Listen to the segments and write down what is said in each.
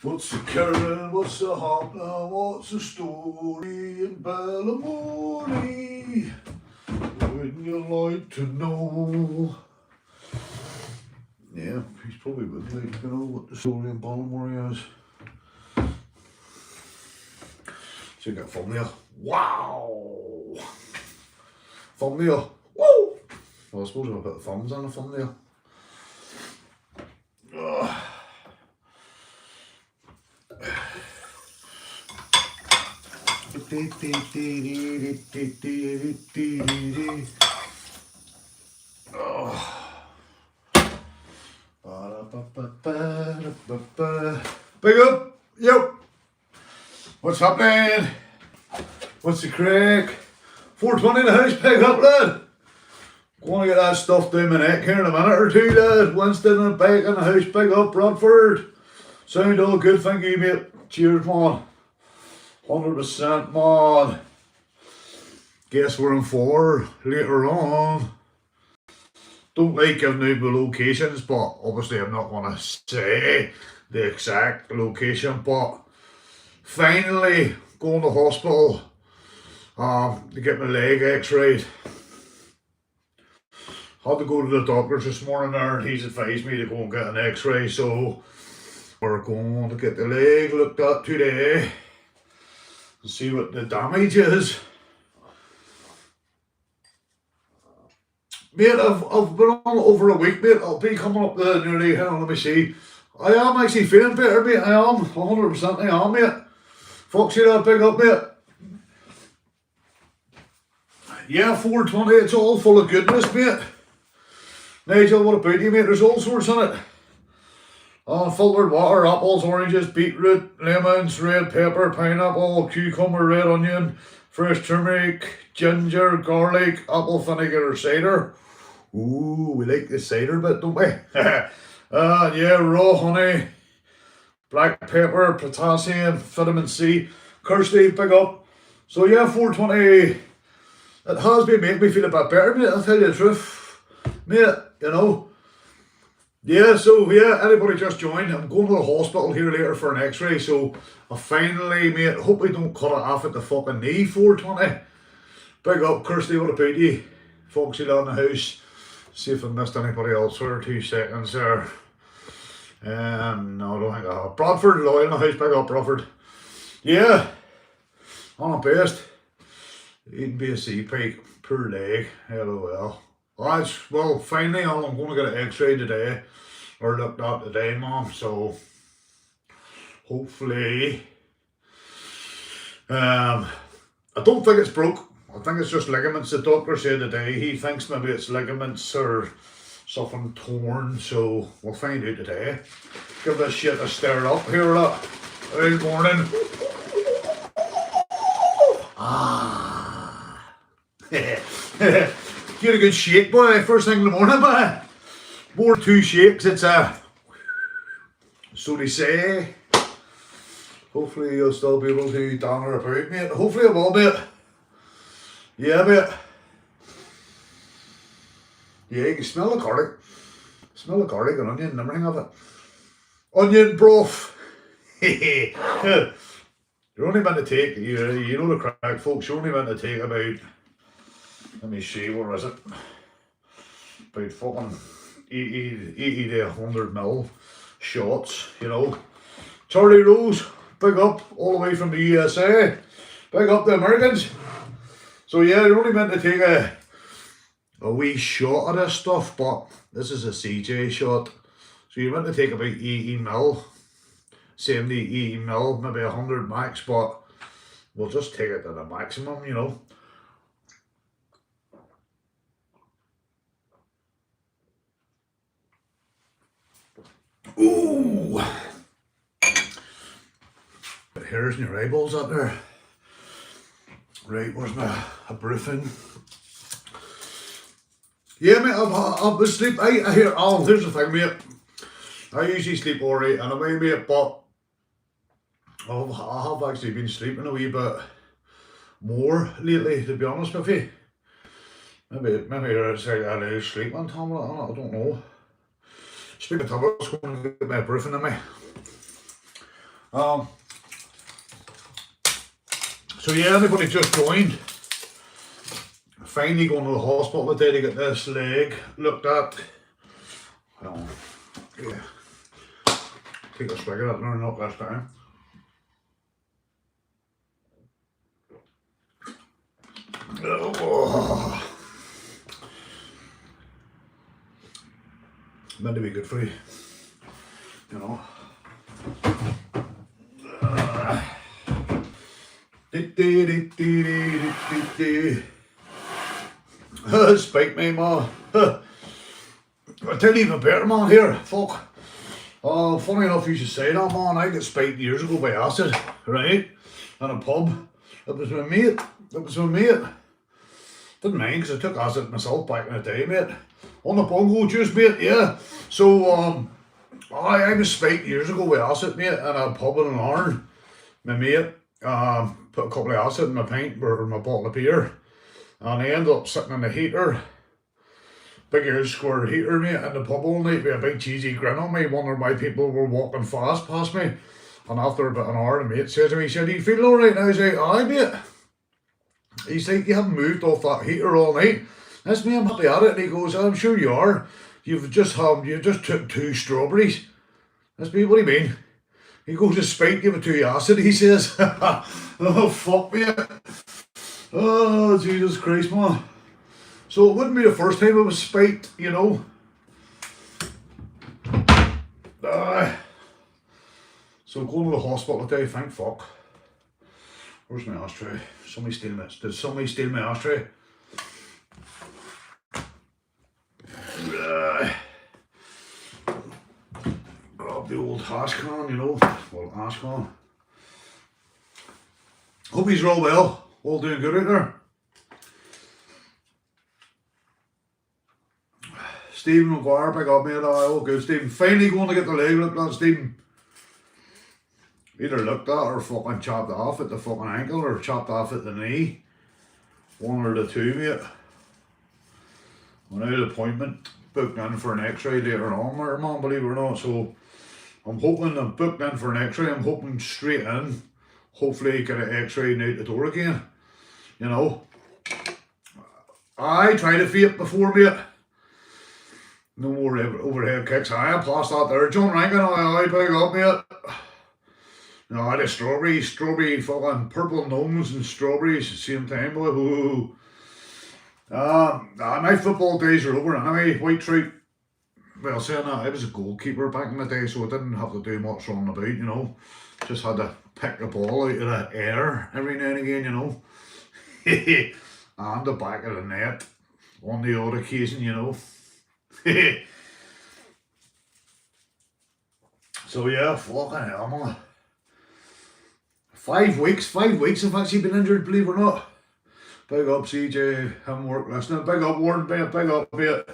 What's the current, what's the hop now, what's the story in Ballamore? Wouldn't you like to know? Yeah, he's probably would like to know what the story in Ballamore is. So you got thumbnail. Wow! Thumbnail. Woo! Well, I suppose I'll put thumbs on the thumbnail. Ugh. Big up, yo. What's happening? What's the crack? 420 in the house, pick up, lad. Gonna get that stuff down my neck here in a minute or two, lad. Winston and back in the house, pick up, Bradford. Sound all good, thank you, mate. Cheers, man. 100%, man. Guess we're in for later on. Don't like giving out the locations, but obviously I'm not going to say the exact location, but finally going to hospital to get my leg x-rayed. Had to go to the doctors this morning there and he's advised me to go and get an x-ray, so we're going to get the leg looked at today and see what the damage is. Mate, I've been on over a week, mate. I'll be coming up to nearly, hang on, let me see. I am actually feeling better, mate. I am, 100% I am, mate. Foxy, that big up, mate. Yeah, 420, it's all full of goodness, mate. Nigel, what about you, mate? There's all sorts in it. Filtered water, apples, oranges, beetroot, lemons, red pepper, pineapple, cucumber, red onion, fresh turmeric, ginger, garlic, apple vinegar, cider. Ooh, we like the cider bit, don't we? Yeah, raw honey, black pepper, potassium, vitamin C. Kirsty, big up. So yeah, 420, it has been making me feel a bit better, mate, I'll tell you the truth. Mate, you know. Yeah, so yeah, anybody just joined, I'm going to the hospital here later for an x-ray, so I finally, mate, hope we don't cut it off at the fucking knee, 420. Big up, Kirsty, what about you? Foxy down the house. See if I missed anybody else for 2 seconds there. No, I don't think I have. Bradford, Lloyd in the house, big up, Bradford. Yeah, on the best. Eating BSC pike, poor leg, LOL. Well, finally, I'm going to get an x-ray today, or looked at today, mom, so hopefully, I don't think it's broke. I think it's just ligaments. The doctor said today he thinks maybe it's ligaments or something torn, so we'll find out today. Give this shit a stir up here, look. Good morning. Get a good shake, boy, first thing in the morning, boy. More 2 shakes, it's so they say. Hopefully you'll still be able to dangle about, mate. Hopefully I will, mate. Yeah, mate. Yeah, you can smell the garlic. Smell the garlic and onion and everything of it. Onion broth. You're only meant to take, you know the crack, folks, you're only meant to take about, let me see, where is it? About fucking 80 to 100 ml shots, you know. Charlie Rose, big up, all the way from the USA. Big up the Americans. So yeah, you're only meant to take a wee shot of this stuff, but this is a CJ shot. So you're meant to take about 80 ml, 70, 80 ml, maybe 100 max, but we'll just take it to the maximum, you know. Ooh! Hairs in your eyeballs up there. Right, where's my briefing? Yeah, mate, I've been sleep. Here's the thing, mate. I usually sleep alright anyway, mate, but I have actually been sleeping a wee bit more lately, to be honest with you. Maybe it's like I lose sleep on time, I don't know. Speaking of tablets, going to get my briefing in me. Um, so yeah, anybody just joined, finally going to the hospital today to get this leg looked at. Yeah, take a swig of that and not this time. Oh. Meant to be good for you, you know. Spike me, man. I tell you even better, man, here. Fuck. Oh, funny enough you should say that, man. I got spiked years ago by acid, right? In a pub. It was my mate. Didn't mind because I took acid myself back in the day, mate. On the bongo juice, mate, yeah. So, I was spiked years ago with acid, mate, in a pub in Ireland. My mate put a couple of acid in my pint or my bottle of beer, and I ended up sitting in the heater, big old square heater, mate, in the pub all night with a big cheesy grin on me, wondering why people were walking fast past me. And after about an hour, the mate said to me, he said, "Are you feeling alright?" And I was like, "Aye, mate." He's like, "You haven't moved off that heater all night." That's me, I'm happy at it. And he goes, "I'm sure you are. You just took 2 strawberries." That's me, "What do you mean?" He goes, "A spike, give it 2 acid," he says. Oh, fuck me. Oh, Jesus Christ, man. So it wouldn't be the first time I was spiked, you know. So going to the hospital today, thank fuck. Where's my ashtray? Somebody steal this. Did somebody steal my ashtray? Grab the old hash can, you know. Well, ash can. Hope he's all well. All doing good out there. Stephen McGuire, big up, mate. All good, Stephen. Finally going to get the leg looked at, Stephen. Either looked at or fucking chopped off at the fucking ankle or chopped off at the knee. One or the two, mate. Went out of appointment, booked in for an x-ray later on, man, believe it or not. So I'm hoping I'm booked in for an x-ray. I'm hoping straight in. Hopefully get an x-ray and out the door again. You know. I tried a vape before, mate. No more overhead kicks. I passed that there. John Rankin, I pick up, mate. No, I had a strawberry fucking purple gnomes and strawberries at the same time, boy. Ooh. My football days are over anyway. White Trout, well, saying that, I was a goalkeeper back in the day, so I didn't have to do much running about, you know. Just had to pick the ball out of the air every now and again, you know. And the back of the net on the odd occasion, you know. So yeah, fucking hell, man. 5 weeks I've actually been injured, believe it or not. Big up CJ, him work listening. Big up Warren, big up, mate.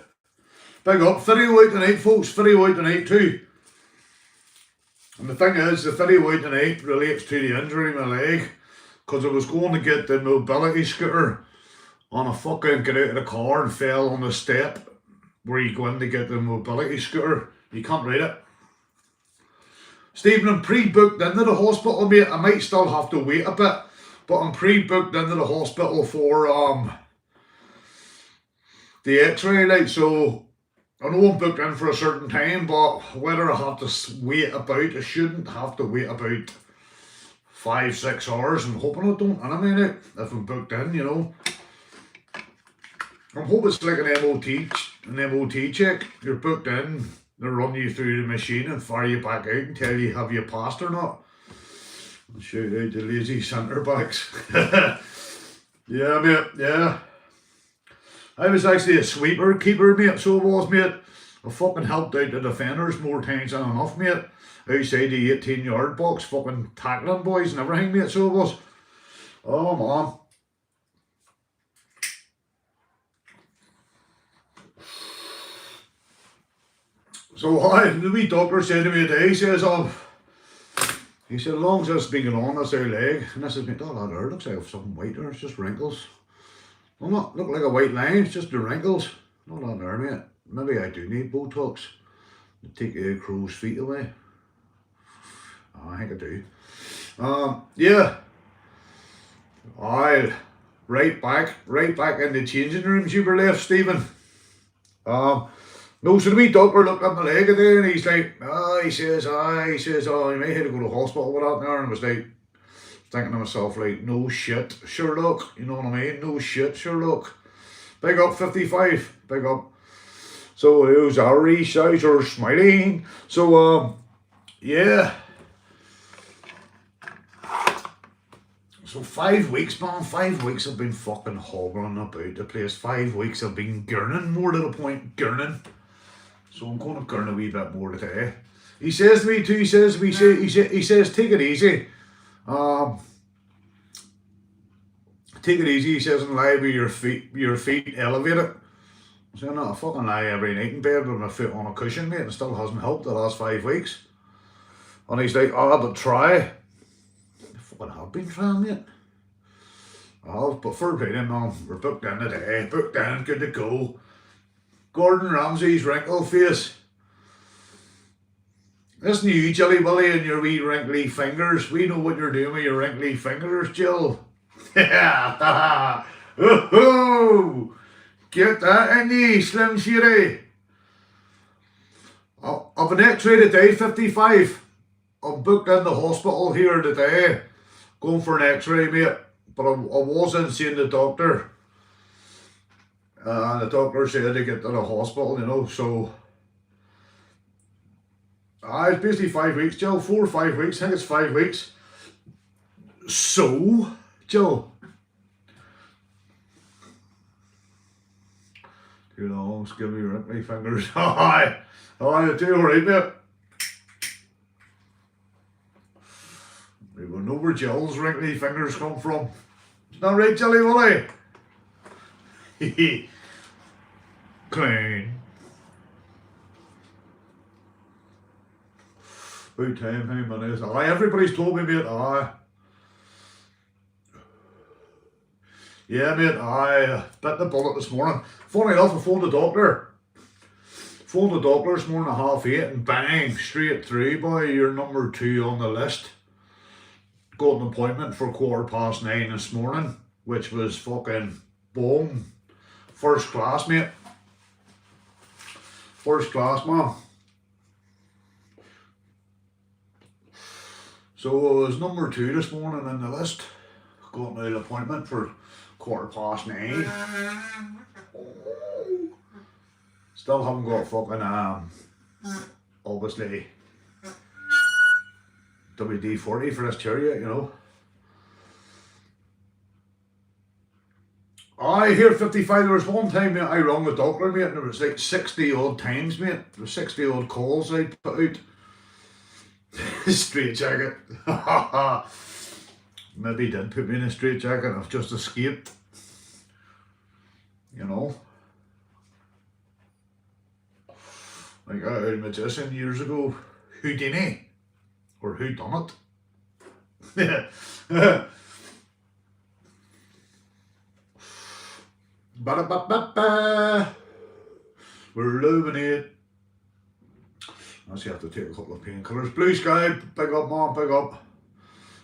Big up, video out tonight, folks, video out tonight too. And the thing is, the video out tonight relates to the injury in my leg, because I was going to get the mobility scooter on a fucking get out of the car and fell on the step where you go in to get the mobility scooter. You can't ride it. Stephen, I'm pre-booked into the hospital, mate. I might still have to wait a bit, but I'm pre-booked into the hospital for the x-ray, like, so I know I'm booked in for a certain time, but whether I have to wait about, I shouldn't have to wait about 5-6 hours. I'm hoping I don't, and I mean it, if I'm booked in, you know. I'm hoping it's like an MOT check. You're booked in, they run you through the machine and fire you back out and tell you have you passed or not. I'll shout out the lazy centre backs. Yeah, mate, yeah. I was actually a sweeper keeper, mate, so I was, mate. I fucking helped out the defenders more times than enough, mate. Outside the 18-yard box, fucking tackling boys and everything, mate, so I was. Oh, man. So the wee doctor said to me today, he said, as long as this has been going on, that's our leg, and this has been, oh, that there looks like something white there, it's just wrinkles. Well, not look like a white line, it's just the wrinkles. Not on there, mate. Maybe I do need Botox to take the crow's feet away. I think I do. Yeah. Aye. Right back in the changing rooms you were left, Stephen. No, so the wee doctor looked at my leg there and he's like, he says, you may have to go to hospital with that now. And I was like, thinking to myself, like, no shit, Sherlock. You know what I mean? No shit, Sherlock. Big up 55, big up. So it was our resizer smiling. So, yeah. So 5 weeks, man, 5 weeks I've been fucking hobbling about the place. 5 weeks I've been gurning, more to the point, gurning. So I'm going to gurn a wee bit more today. He says to me too, he says, take it easy. Take it easy, he says, and lie with your feet elevated. So I'm not a fucking lie every night in bed with my foot on a cushion, mate, and it still hasn't helped the last 5 weeks. And he's like, but try. I fucking have been trying, mate. I have, but fair play to him, man. We're booked in today, booked in, good to go. Gordon Ramsay's wrinkle face. Listen to you, Jelly Willy, and your wee wrinkly fingers. We know what you're doing with your wrinkly fingers, Jill. Yeah, oh, get that in the Slim Shady. I've an x-ray today, 55. I'm booked in the hospital here today, going for an x-ray, mate. But I wasn't seeing the doctor. And the doctor said to get to the hospital, you know, so... it's basically 5 weeks, Jill. 4 or 5 weeks. I think it's 5 weeks. So, Jill. Too long, give me wrinkly fingers. Aye, I do alright, mate. We will know where Jill's wrinkly fingers come from. Isn't that right, Jelly Willy? Clean. About time, how many is? Aye, everybody's told me, mate, aye. Yeah, mate, I bit the bullet this morning. Funny enough, I phoned the doctor. Phoned the doctor this morning at 8:30 and bang, straight through, boy, you're number 2 on the list. Got an appointment for 9:15 this morning, which was fucking boom. First class, mate. First class, man. So I was number 2 this morning on the list. Got an appointment for 9:15. Still haven't got fucking obviously WD-40 for this chair yet, you know. I hear 55. There was one time, mate, I rang the doctor, mate, and it was like 60 odd times, mate. There was 60 odd calls I put out. Straight jacket. Maybe he did put me in a straight jacket. I've just escaped. You know. Like a magician years ago. Houdini. Or who done it? Ba-da-ba-ba-ba. We're loving it. I actually have to take a couple of painkillers. Blue Sky, big up, man, big up.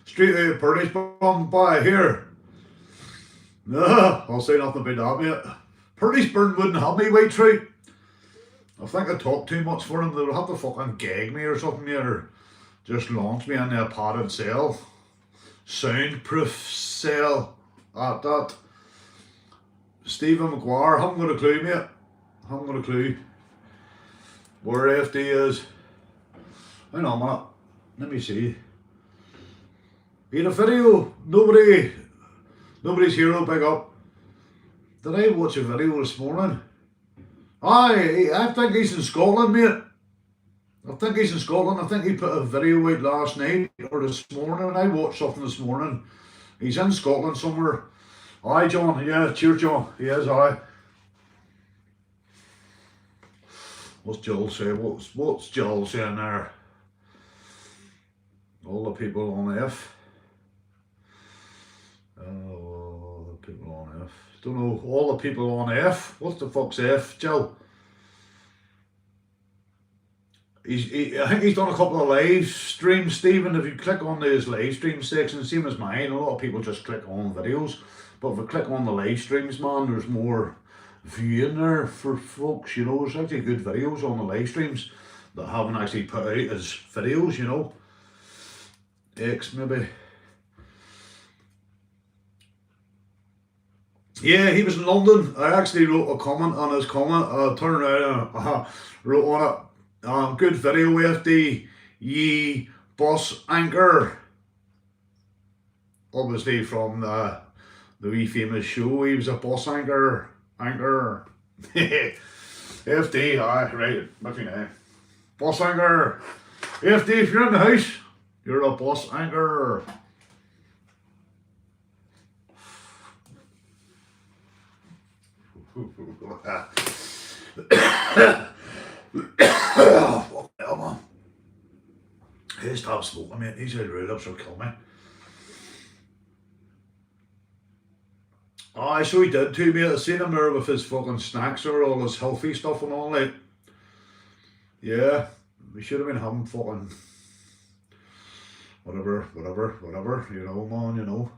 Straight out of Purdy's bum by here. No, I'll say nothing about that, mate. Purdy's burn wouldn't have me, White Trout. I think I talk too much for them. They'll have to fucking gag me or something, yeah, or just launch me in a padded cell. Soundproof cell at that. Stephen McGuire, haven't got a clue, mate. Haven't got a clue where FD is. Hang on a minute. Let me see. In a video, nobody's hero, big up. Did I watch a video this morning? Aye, I think he's in Scotland, mate. I think he's in Scotland. I think he put a video out last night or this morning. I watched something this morning. He's in Scotland somewhere. Aye, John. Yeah, cheers, John. He is, aye. What's Joel say? What's Joel saying there? All the people on F. Oh, the people on F. Don't know. All the people on F. What the fuck's F, Joe? I think he's done a couple of live streams, Stephen. If you click on his live stream section, same as mine, a lot of people just click on videos. But if you click on the live streams, man, there's more viewing there for folks, you know. There's actually good videos on the live streams that haven't actually put out as videos, you know. X maybe. Yeah, he was in London. I actually wrote a comment on his comment. I turned around and wrote on it. Good video, FD, ye bus anchor. Obviously from the wee famous show, he was a bus anchor. FD, right, what's your name? Bus anchor. FD, if you're in the house, you're a bus anchor. Oh, fuck hell, man. Hey, stop smoking, mate. These red roll-ups will kill me. Aye, so he did too, mate. I seen him there with his fucking snacks or all his healthy stuff and all that. Yeah, we should have been having fucking whatever, you know, man, you know.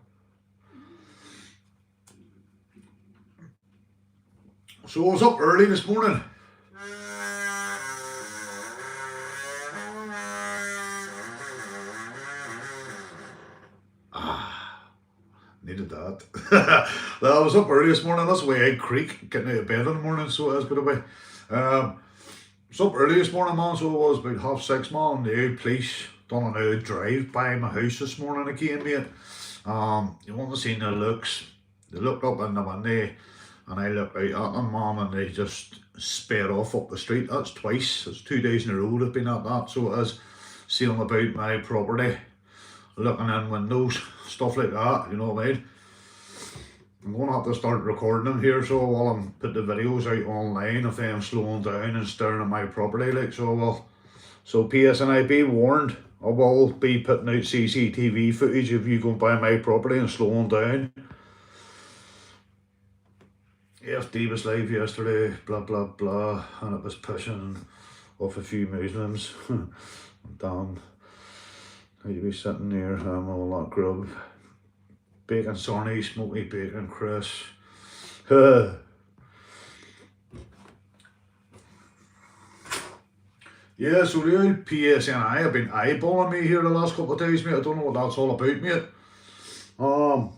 So I was up early this morning. Needed that. I was up early this morning. That's the way I creak getting out of bed in the morning, so it is, by the way. I was up early this morning, man, so it was about 6:30, man. The police done an old drive by my house this morning again, mate. You want to see the looks. They looked up in the window and I looked out at them, man, and they just sped off up the street. That's twice. It's 2 days in a row they've been at that, so it is. Sealing about my property, looking in windows, stuff like that, you know what I mean? I'm going to have to start recording them here, so while I'm put the videos out online of them slowing down and staring at my property, like, so well. So PSNI, be warned, I will be putting out CCTV footage of you going by my property and slowing down. FD was live yesterday, blah blah blah, and it was pushing off a few Muslims. Damn, how you be sitting there, all that grub. Bacon sarnie, smoky bacon crisp. Yeah, so the old PSNI have been eyeballing me here the last couple of days, mate. I don't know what that's all about, mate. Don't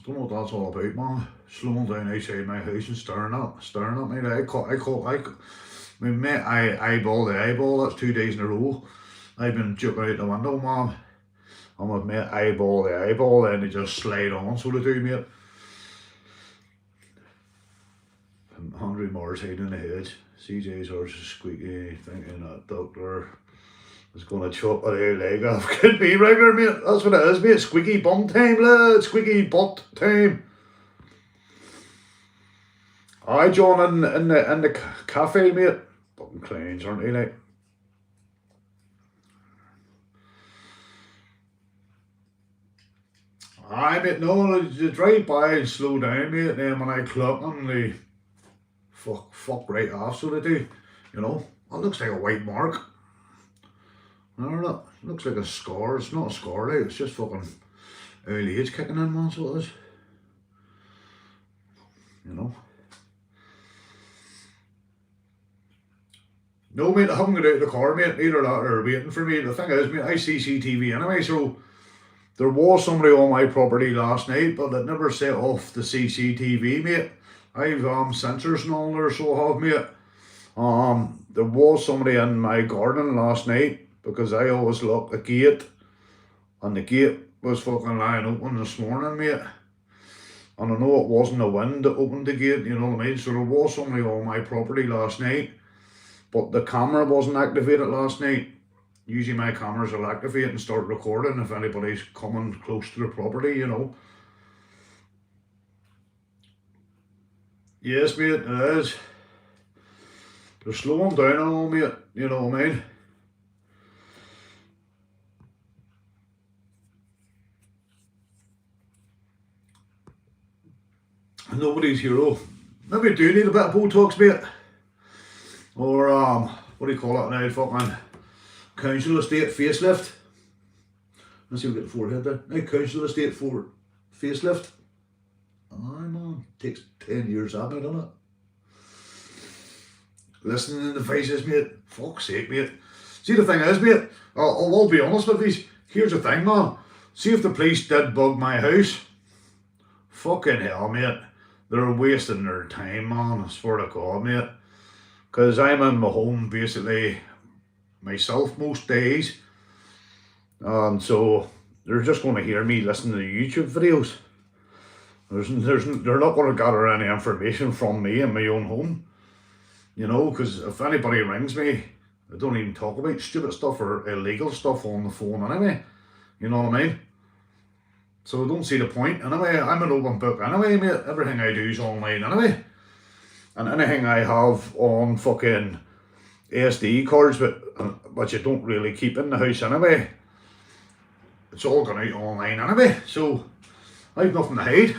know what that's all about, man. Slowing down outside my house and staring at me. My mate, eyeball the eyeball. That's 2 days in a row. I've been jumping out the window, man. I'm with mate, eyeball the eyeball, then they just slide on, so they do, mate. And Henry Moore's hiding in the hedge. CJ's horse is squeaky, thinking that doctor is going to chop a leg off. Could be regular, mate. That's what it is, mate. Squeaky bum time, lad. Squeaky butt time. Aye, John, in the cafe, mate. Fucking clowns, aren't they, like? Aye, mate, no, you drive by and slow down, mate, and then when I clock them, they fuck right off, so they do, you know. That looks like a white mark. No, it looks like a scar. It's not a scar, like, it's just fucking early age kicking in, man, so it is. You know. No, mate, I haven't got out of the car, mate, neither that are waiting for me. The thing is, mate, I CCTV anyway, so there was somebody on my property last night, but they never set off the CCTV, mate. I've sensors and all there, so I have, mate. There was somebody in my garden last night, because I always lock the gate, and the gate was fucking lying open this morning, mate. And I know it wasn't the wind that opened the gate, you know what I mean? So there was somebody on my property last night, but the camera wasn't activated last night. Usually my cameras will activate and start recording if anybody's coming close to the property, you know. Yes, mate, it is. They're slowing down on all, mate, you know what I mean? Nobody's hero. Maybe do need a bit of Botox, mate. Or what do you call it now, fucking council estate facelift. Let's see, we get the forehead there. Now council estate for facelift. Aye man, takes 10 years admin, doesn't it? Listening to the voices, mate. Fuck's sake, mate. See, the thing is, mate, I'll be honest with you. Here's the thing, man. See, if the police did bug my house, fucking hell, mate. They're wasting their time, man. I swear to God, mate. Because I'm in my home, basically, myself most days. So they're just going to hear me listen to YouTube videos. They're not going to gather any information from me in my own home. You know, because if anybody rings me, I don't even talk about stupid stuff or illegal stuff on the phone anyway. You know what I mean? So I don't see the point. Anyway, I'm an open book anyway, mate. Everything I do is online anyway. And anything I have on fucking SD cards, but you don't really keep in the house anyway, it's all going out online anyway. So I've nothing to hide.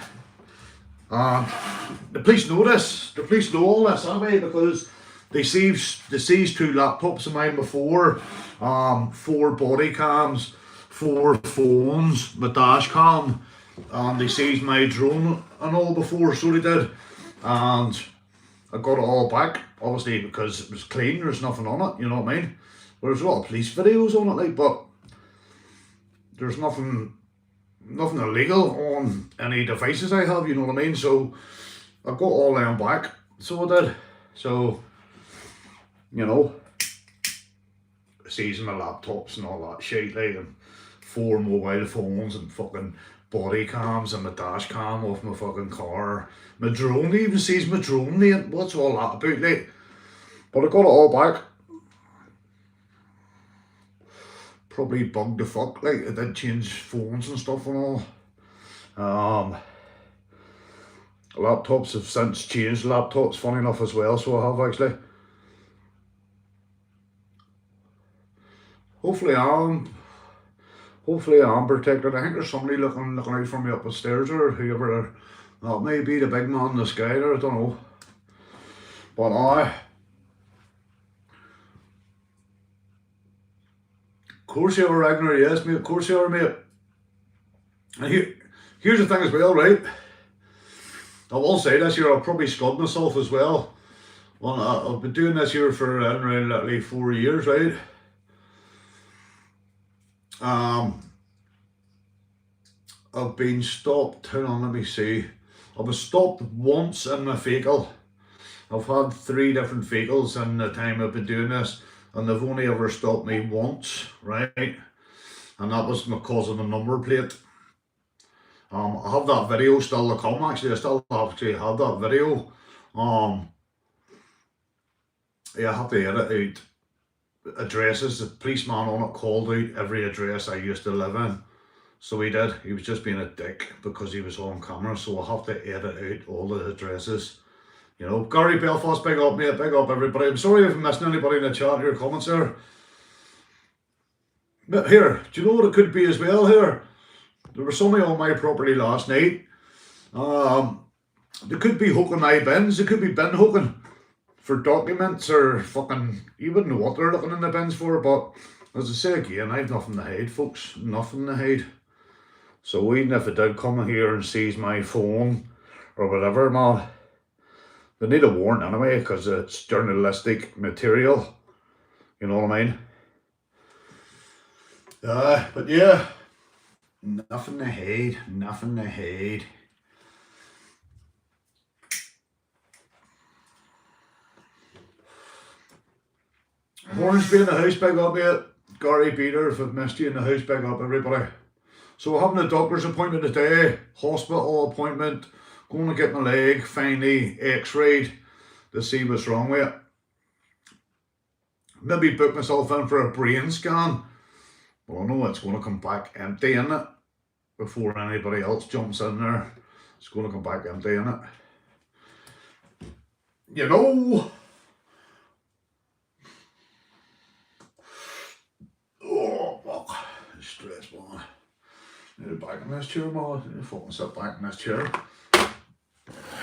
The police know this. The police know all this anyway, because they seized 2 laptops of mine before, 4 body cams, 4 phones, my dash cam, and they seized my drone and all before, so they did. And I got it all back, obviously, because it was clean, there's nothing on it, you know what I mean? There's a lot of police videos on it, like, but there's nothing illegal on any devices I have, you know what I mean? So I got all them back, so I did. So, you know, seizing my laptops and all that shit, like, and 4 mobile phones and fucking body cams and my dash cam off my fucking car. My drone, they even seized my drone, mate. What's all that about, like? But I got it all back. Probably bugged the fuck, like, I did change phones and stuff and all. Laptops have since changed laptops, funny enough, as well, so I have actually. Hopefully I'm protected. I think there's somebody looking out for me up the stairs, or whoever that may be, the big man in the sky there, I don't know. But of course you are, Ragnar, yes mate, of course you are, mate. And here's the thing as well, right? I will say this year, I'll probably scud myself as well. Well, I've been doing this here for around literally 4 years, right? I've been stopped, hang on, let me see. I was stopped once in my vehicle. I've had 3 different vehicles in the time I've been doing this, and they've only ever stopped me once, right? And that was because of the number plate. I have that video still to come, actually. I still actually have that video. Yeah, I have to edit out addresses. The policeman on it called out every address I used to live in. So he did. He was just being a dick because he was on camera. So I have to edit out all the addresses. You know, Gary Belfast, big up, mate. Big up, everybody. I'm sorry if I'm missing anybody in the chat, your comments there. But here, do you know what it could be as well here? There was somebody on my property last night. They could be hooking my bins. They could be bin hooking for documents or fucking, you wouldn't know what they're looking in the bins for, but as I say again, I've nothing to hide, folks. Nothing to hide. So even if it did come here and seize my phone or whatever, man, they need a warrant anyway, because it's journalistic material. You know what I mean? But yeah, nothing to hide, nothing to hide. Hornsby in the house, big up, mate. Gary Peter, if I've missed you in the house, big up, everybody. So we're having a doctor's appointment today, hospital appointment, going to get my leg finally x-rayed to see what's wrong with it. Maybe book myself in for a brain scan. Well, I know it's going to come back empty, innit? Before anybody else jumps in there. It's going to come back empty, innit? You know. Oh, fuck. Stress, man. Need to back in this chair, man. Need to fucking sit back in this chair.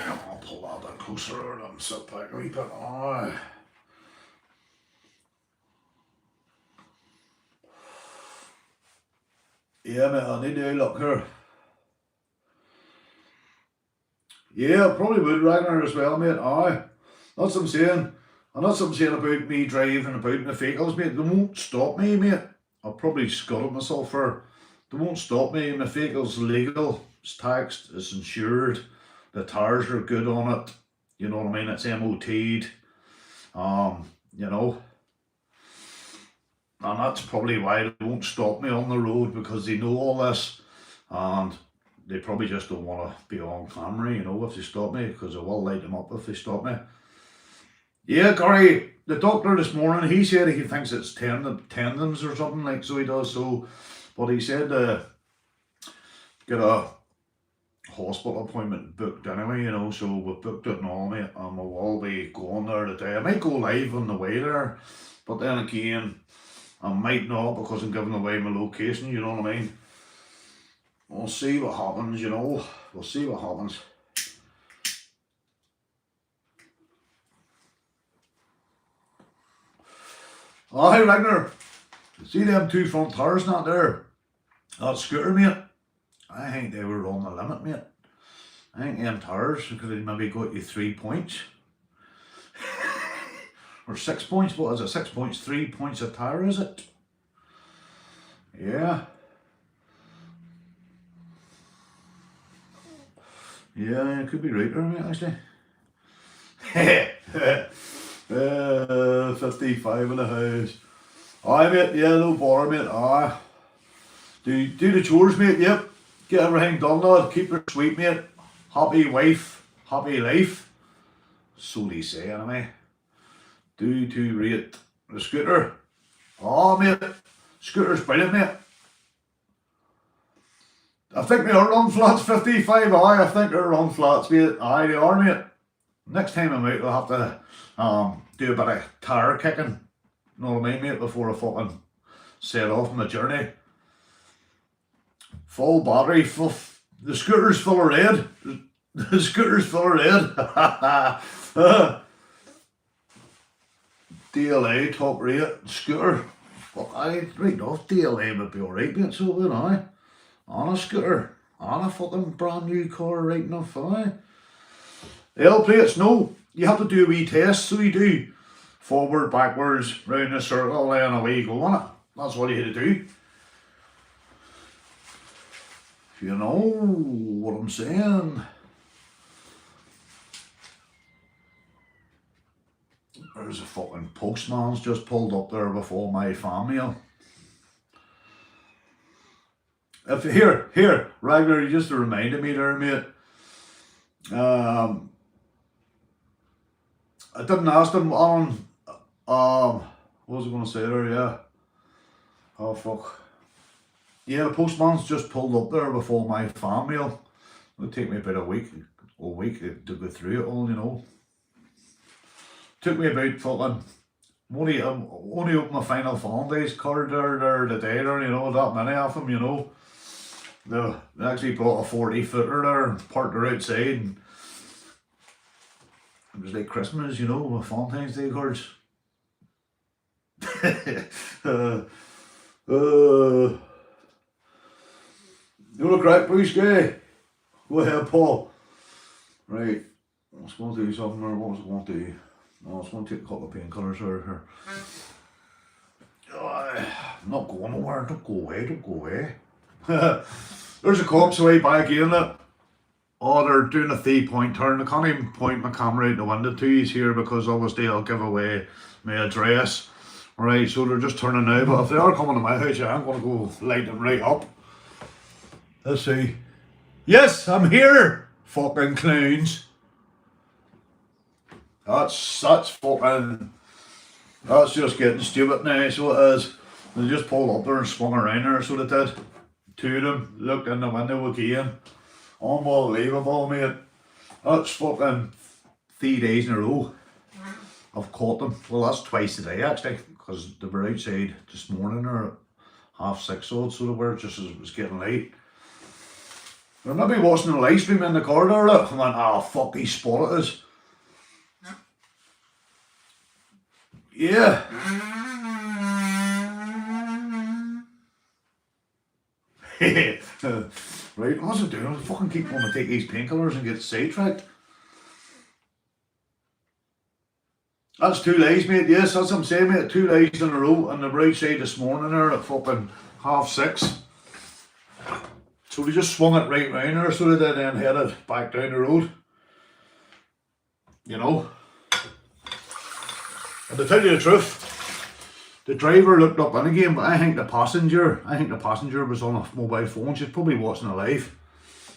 I'll pull that a bit closer and sit back a wee bit. Oh. Yeah, mate, I need to look here. Yeah, probably would Ragnar as well, mate. Aye. That's what I'm saying. And that's what I'm saying about me driving about in the vehicles, mate. They won't stop me, mate. I'll probably scuttle myself for. They won't stop me. My vehicle's legal. It's taxed. It's insured. The tires are good on it. You know what I mean? It's MOT'd. You know. And that's probably why they won't stop me on the road, because they know all this. And they probably just don't want to be on camera, you know, if they stop me, because I will light them up if they stop me. Yeah, Gary, the doctor this morning, he said he thinks it's tendons or something, like, so he does. So, but he said get a hospital appointment booked anyway, you know, so we've booked it and all, mate, and we'll all be going there today. I might go live on the way there, but then again, I might not, because I'm giving away my location, you know what I mean? We'll see what happens, you know. We'll see what happens. Oh, hey, Ragnar. See them two front tires not there? That scooter, mate. I think they were on the limit, mate. I think them tires could have maybe got you 3 points. Or 6 points. What is it? 6 points, 3 points a tire, is it? Yeah. Yeah, you could be right there, mate, actually. 55 in the house. Aye, mate, yeah, no bother, mate. Aye. Do the chores, mate, yep. Get everything done, lad. Keep her sweet, mate. Happy wife, happy life. So they say, anyway. Do to rate the scooter. Oh, mate. Scooter's brilliant, mate. I think they are run flats 55. Aye, I think they're run flats, mate. Aye, they are, mate. Next time I'm out, I'll have to do a bit of tire kicking. You know what I mean, mate, before I fucking set off on my journey. Full battery, the scooter's full of red. The scooter's full of red. DLA top rate scooter. Fuck, I right off DLA would be alright, mate, so would I. On a scooter. On a fucking brand new car, right enough, aye. L plates, no. You have to do a wee test, so you do. Forward, backwards, round the circle, then away you go on it. That's what you had to do. You know what I'm saying. There's a fucking postman's just pulled up there before my family. If here, Ragnar, you just reminded me there, mate. I didn't ask them on what was I gonna say there, yeah. Oh fuck. Yeah, the postman's just pulled up there before my farm meal. It'll take me about a week to go through it all, you know. Took me about fucking only opened my Final Fantasy's card there today there, you know, that many of them, you know. They actually brought a 40 footer there and parked her outside, and it was like Christmas, you know, with Valentine's Day cards. You want a crack, Bruce Gay? Go ahead, Paul. Right, I was going to do something, or what was I going to do? I was going to take a couple of painkillers here. I'm not going nowhere, don't go away. There's a cops away back in it. Oh, they're doing a 3-point turn. I can't even point my camera out the window to you here, because obviously I'll give away my address. Alright, so they're just turning now, but if they are coming to my house, I'm going to go light them right up. Let's see. Yes, I'm here, fucking clowns. That's fucking, that's just getting stupid now, so it is. They just pulled up there and swung around there, so they did. Two of them looked in the window again. Unbelievable, mate. That's fucking 3 days in a row I've caught them. Well, that's twice a day actually, because they were outside this morning or at 6:30 odd, so they were, just as it was getting late. They're maybe watching the live stream in the corridor, look, and went, ah, fuck, he spotted us. Yeah. Right, what's it doing? I fucking keep wanting to take these painkillers and get sidetracked. That's 2 lies, mate. Yes, that's what I'm saying, mate. 2 lies in a row on the right side this morning there at fucking 6:30. So they just swung it right round there, so they did, then headed back down the road. You know. And to tell you the truth, the driver looked up in again, but I think the passenger was on a mobile phone. She's probably watching it live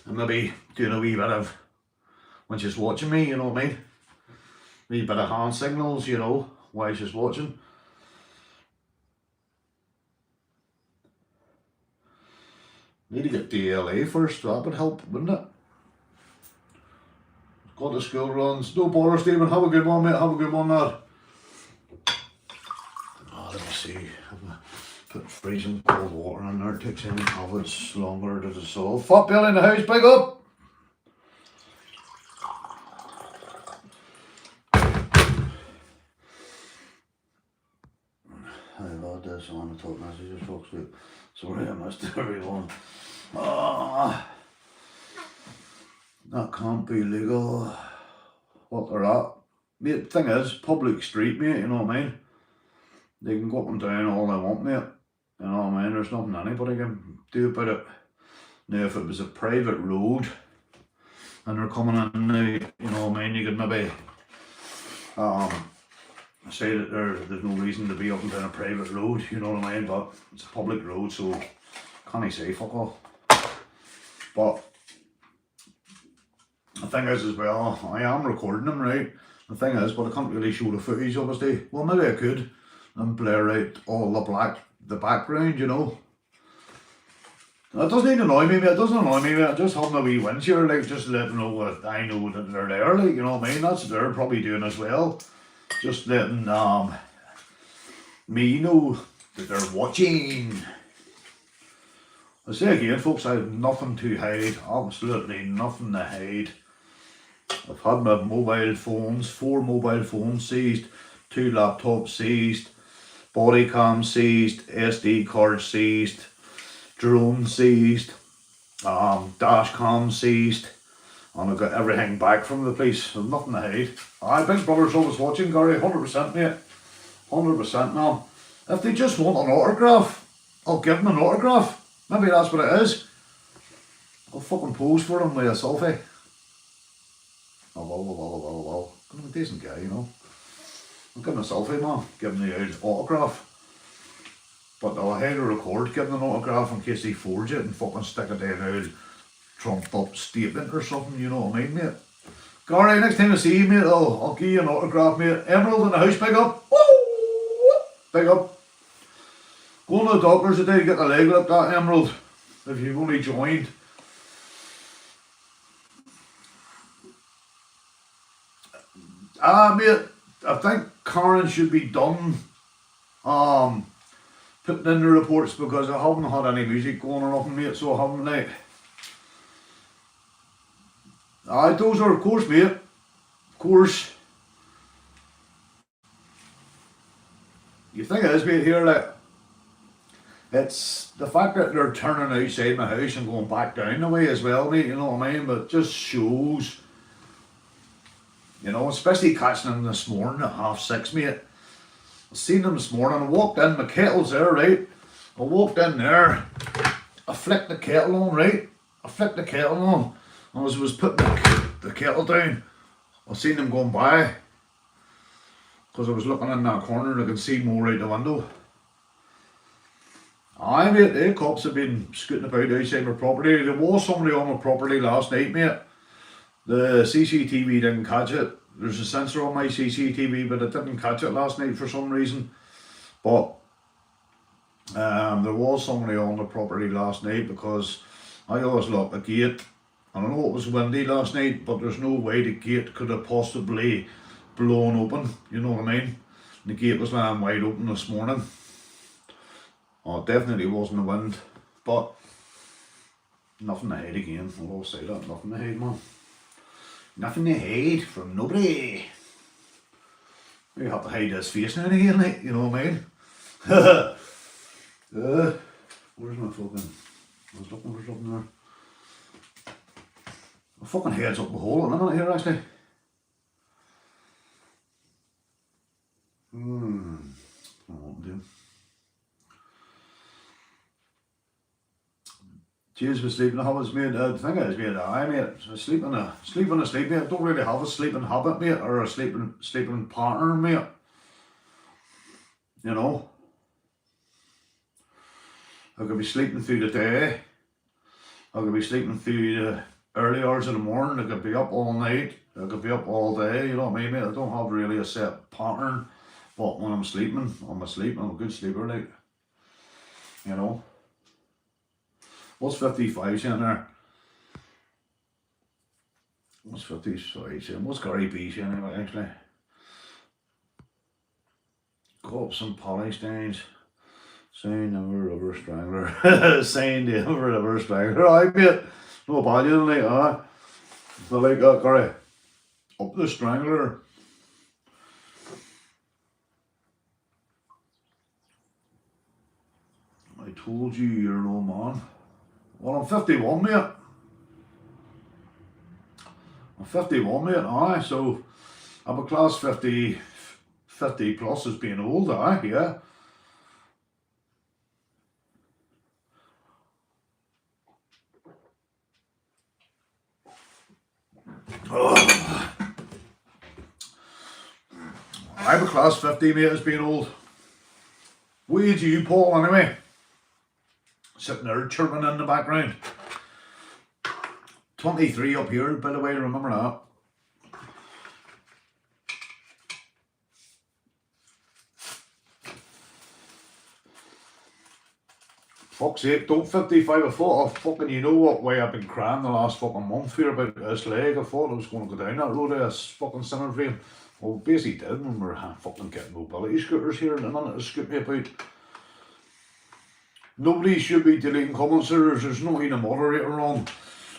and maybe doing a wee bit of, when she's watching me, you know what I mean? Wee bit of hand signals, you know, while she's watching. Need to get to LA first, that would help, wouldn't it? Got the school runs. No bother, Stephen. Have a good one, mate. Have a good one, lad. Let me see. Put freezing cold water in there. It takes any tablets longer to dissolve. Fat Bill in the house, big up! I've had this on the top messages, folks. Sorry, I missed everyone. That can't be legal. What they're at. Mate, thing is, public street, mate, you know what I mean? They can go up and down all they want, mate. You know what I mean? There's nothing anybody can do about it. Now, if it was a private road and they're coming in now, you know what I mean, you could maybe say that there's no reason to be up and down a private road, you know what I mean? But it's a public road, so can't I say fuck all. But the thing is as well, I am recording them, right? The thing is, but I can't really show the footage, obviously. Well, maybe I could and blur out all the background, you know. That doesn't even annoy me, mate. It doesn't annoy me, mate. Just having a wee winch here, like, just letting know what I know that they're there, like, you know what I mean? That's what they're probably doing as well. Just letting me know that they're watching. I say again, folks, I have nothing to hide. Absolutely nothing to hide. I've had my mobile phones, 4 mobile phones seized, 2 laptops seized, body cam seized, SD card seized, drone seized, dash cam seized, and I've got everything back from the police. There's nothing to hide. Aye, Big Brother's always watching, Gary, 100%, mate. 100%, man. If they just want an autograph, I'll give them an autograph. Maybe that's what it is. I'll fucking pose for them with a selfie. Oh, I'm a decent guy, you know. I'll give him a selfie, man. Give him the autograph. But I'll have to record giving an autograph in case they forge it and fucking stick it in a trumped up statement or something, you know what I mean, mate? Gary, next time I see you, mate, I'll give you an autograph, mate. Emerald in the house, big up. Woo! Big up. Go to the doctors today to get the leg looked at, Emerald, if you've only joined. Mate, I think Karen should be done putting in the reports because I haven't had any music going or nothing, mate, so I haven't, like. Those are, of course, mate. Of course. The thing is, mate, here, like, it's the fact that they're turning outside my house and going back down the way as well, mate, you know what I mean? But it just shows, you know, especially catching them this morning at 6:30, mate. I seen them this morning, I walked in, my kettle's there, right? I walked in there, I flicked the kettle on, right? I flicked the kettle on, and as I was putting the kettle down, I seen them going by. Because I was looking in that corner and I could see more out the window. Aye, mate, the cops have been scooting about outside my property. There was somebody on my property last night, mate. The CCTV didn't catch it. There's a sensor on my CCTV, but it didn't catch it last night for some reason. But there was somebody on the property last night because I always locked the gate. I know it was windy last night, but there's no way the gate could have possibly blown open, you know what I mean? The gate was lying wide open this morning. Oh, it definitely wasn't the wind, but nothing to hide again. I'll always say that, nothing to hide, man. Nothing to hide from nobody. You have to hide his face now and again, like, you know what I mean? Where's my fucking... I was looking for something there. My fucking head's up the hole in a minute here, actually. I won't do. Cheers for sleeping habits, mate. The thing is, mate, sleeping a sleep, mate. I don't really have a sleeping habit, mate, or a sleeping pattern, mate. You know, I could be sleeping through the day. I could be sleeping through the early hours of the morning. I could be up all night. I could be up all day. You know what I mean, mate? I don't have really a set pattern. But when I'm sleeping, I'm asleep. I'm a good sleeper, like. You know. What's 55 saying there? What's 55 saying? What's Gary B saying anyway, actually? Go up some polystains. Saying never rubber strangler. Saying never rubber strangler. I mate. No bad, you don't like that. I like that, Gary. Up the strangler. I told you you're no man. Well, I'm 51, mate. I'm 51, mate, aye, so I'm a class 50 plus as being old, aye, yeah. Oh. I'm a class 50, mate, as being old. What age are you, Paul, anyway? Sitting there chirping in the background. 23 up here, by the way, remember that. Fuck's sake, don't 55 a foot. Fucking, you know what way I've been crying the last fucking month here about this leg. I thought I was going to go down that road of this fucking center frame. Well, basically did when we were fucking getting mobility scooters here in a minute to scoot me about. Nobody should be deleting comments there. There's not even a moderator on.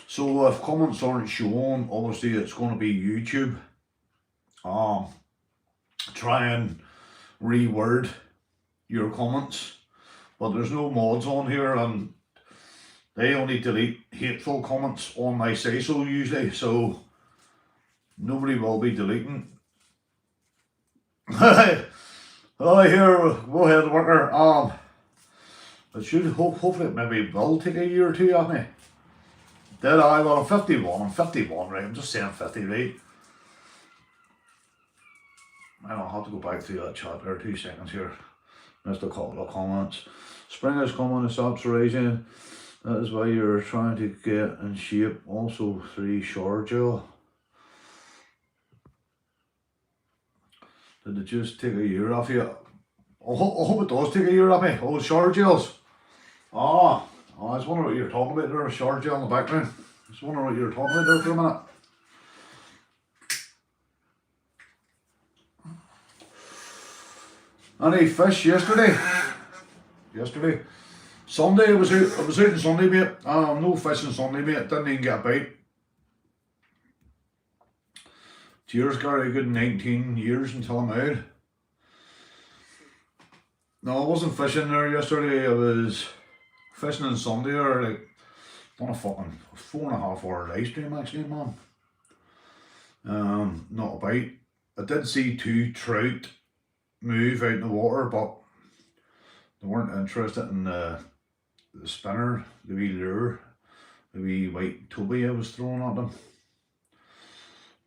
So if comments aren't shown, obviously it's going to be YouTube. Try and reword your comments. But there's no mods on here and they only delete hateful comments on my say-so usually. So nobody will be deleting. Oh, here, go ahead, worker. It should hopefully it maybe will take a year or two off me. Did I? Well, I'm 51. I'm 51, right? I'm just saying 50, right? I'll have to go back through that chat there 2 seconds here. Missed a couple of comments. Spring is coming, the stops rising. That is why you're trying to get in shape. Also 3 shower gel. Did it just take a year off you? I hope it does take a year off me. Oh, shower gels. I was wondering what you were talking about there, a shower gel in the background. I was wondering what you were talking about there for a minute. Any fish yesterday? Sunday, I was out on Sunday, mate. No fishing Sunday, mate. Didn't even get a bite. Cheers, Gary. Good 19 years until I'm out. No, I wasn't fishing there yesterday. I was fishing on Sunday or like on a fucking 4.5 hour live stream actually, man. Not a bite. I did see 2 trout move out in the water, but they weren't interested in the spinner, the wee lure, the wee white Toby I was throwing at them.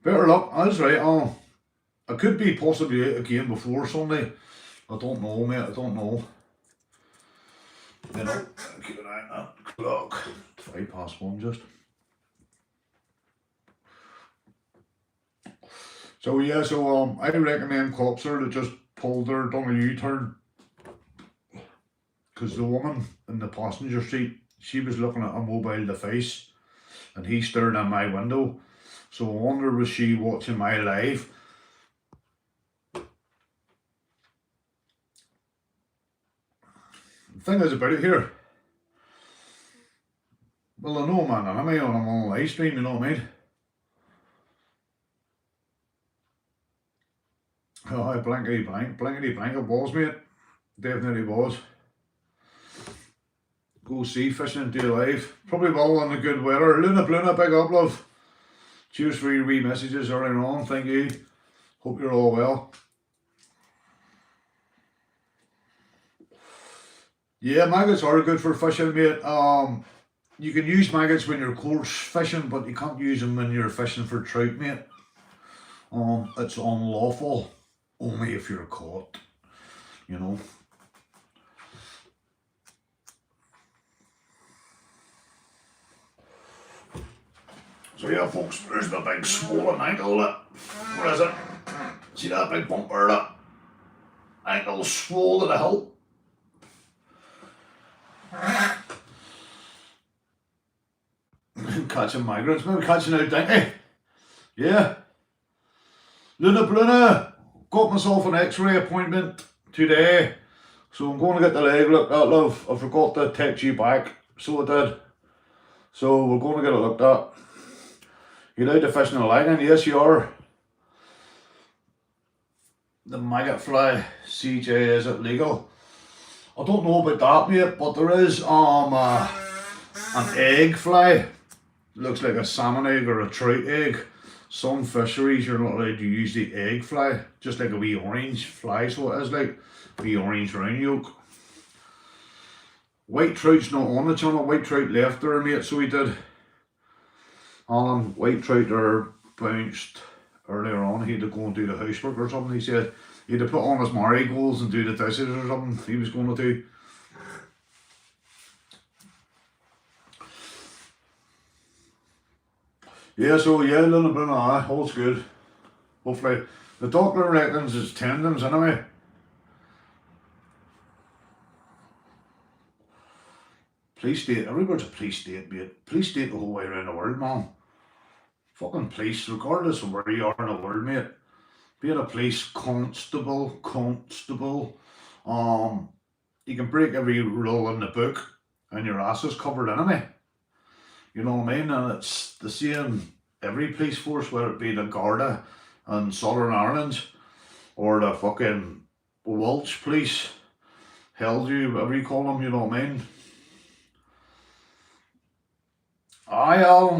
Better luck, that's right. I could be possibly out again before Sunday. I don't know, mate, I don't know. You know, keep an eye on that clock. 1:05 just. So yeah, I reckon them cops there that just pulled their done a U-turn. Because the woman in the passenger seat, she was looking at a mobile device and he stared in my window. So I wonder, was she watching my live? The thing is about it here, well, I know I'm an enemy and I'm on a live stream, you know what I mean? Oh, blankety blank, it was, mate. Definitely was. go sea fishing in day life. Probably will on the good weather. Luna Bluna, big up, love. Cheers for your wee messages earlier on. Thank you. Hope you're all well. Yeah, maggots are good for fishing, mate. You can use maggots when you're coarse fishing, but you can't use them when you're fishing for trout, mate. It's unlawful, only if you're caught, you know. So yeah, folks, there's the big swollen ankle. Where is it? See that big bumper? That ankle swollen to the hilt. Catching migrants, maybe catching out dinky. Yeah. Luna Bluna, got myself an x-ray appointment today. So I'm going to get the leg looked at, love. I forgot to text you back, so I did. So we're going to get it looked at. You allowed to fish in the lagoon? Yes, you are. The maggot fly, CJ, is it legal? I don't know about that, mate, but there is an egg fly. Looks like a salmon egg or a trout egg. Some fisheries you're not allowed to use the egg fly, just like a wee orange fly, so it is like a wee orange round yolk. White trout's not on the channel. White trout left there, mate, so he did. Alan, white trout are bounced earlier on. He had to go and do the housework or something. He said he had to put on his marigolds and do the dishes or something he was going to do. Yeah, so yeah, Luna Bluna, all's good. Hopefully. The doctor reckons it's tendons anyway. Police state, everywhere's a police state, mate. Police state the whole way around the world, man. Fucking police, regardless of where you are in the world, mate. Being a police constable, you can break every rule in the book and your ass is covered anyway. You know what I mean? And it's the same every police force, whether it be the Garda and Southern Ireland or the fucking Welsh police, Helldew, whatever you call them, you know what I mean?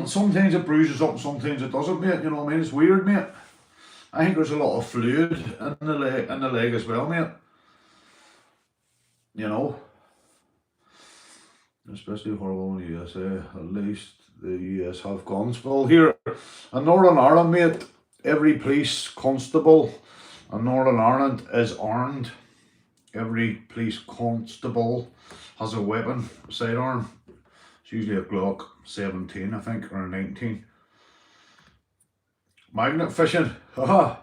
Sometimes it bruises up, sometimes it doesn't, mate, you know what I mean? It's weird, mate. I think there's a lot of fluid in the leg as well, mate. You know? Especially horrible in the USA. At least the US have guns. Well, here in Northern Ireland, mate, every police constable in Northern Ireland is armed. Every police constable has a weapon, sidearm. It's usually a Glock 17, I think, or a 19. Magnet fishing, haha.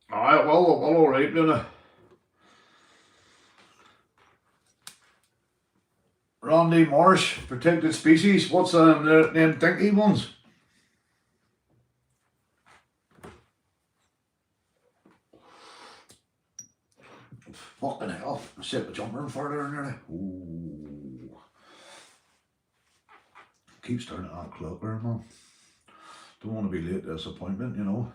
Alright, well, alright, Luna. Randy Marsh, protected species. What's the name? Dinky ones. Fucking hell. I set the jumper in further in there. Ooh. Keep staring at that clock there, man. Don't want to be late to this appointment, you know.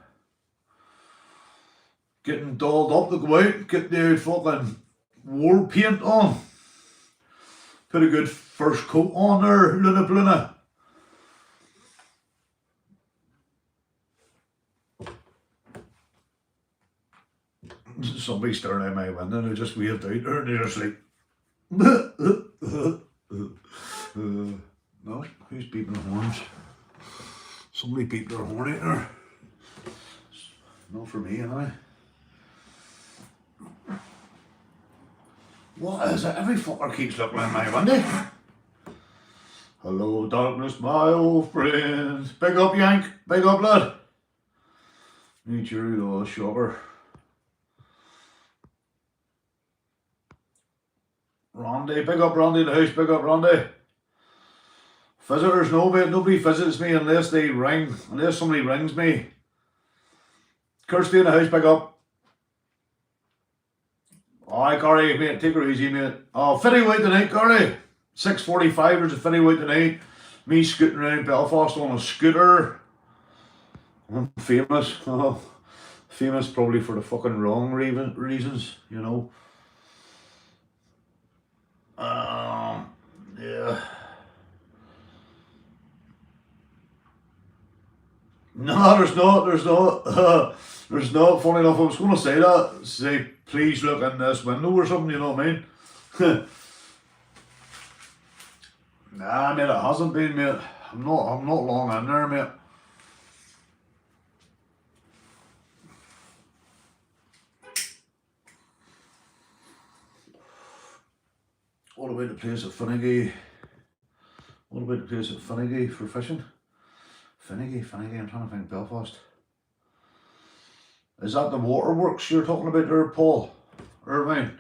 Getting dolled up to go out, get the fucking war paint on. Put a good first coat on there, Luna Bluna. Somebody staring at my window and they just waved out there and they're just like, no, who's beeping the horns? Somebody beeped their horn out there. Not for me, anyway. What is it? Every fucker keeps looking at my window. Hello, darkness, my old friend. Big up, Yank. Big up, lad. Need your little shopper. Randy, big up Randy in the house, big up Randy. Visitors, no mate, nobody visits me unless they ring, unless somebody rings me. Kirsty in the house, big up. Aye, Gary, mate, take her easy, mate. Oh, fitty white tonight, Gary. 6:45, there's a fitty white tonight. Me scooting around Belfast on a scooter. I'm famous. Oh, Famous probably for the fucking wrong reasons, you know. Yeah. No, there's not. There's not. There's not. Funny enough, I was going to say that. Say, please look in this window or something. You know what I mean? Nah, mate, it hasn't been, mate. I'm not long in there, mate. What about the place at Finnegy? What about the place at Finnegy for fishing? Finnegy, I'm trying to think Belfast. Is that the waterworks you're talking about there, Paul? Irvine?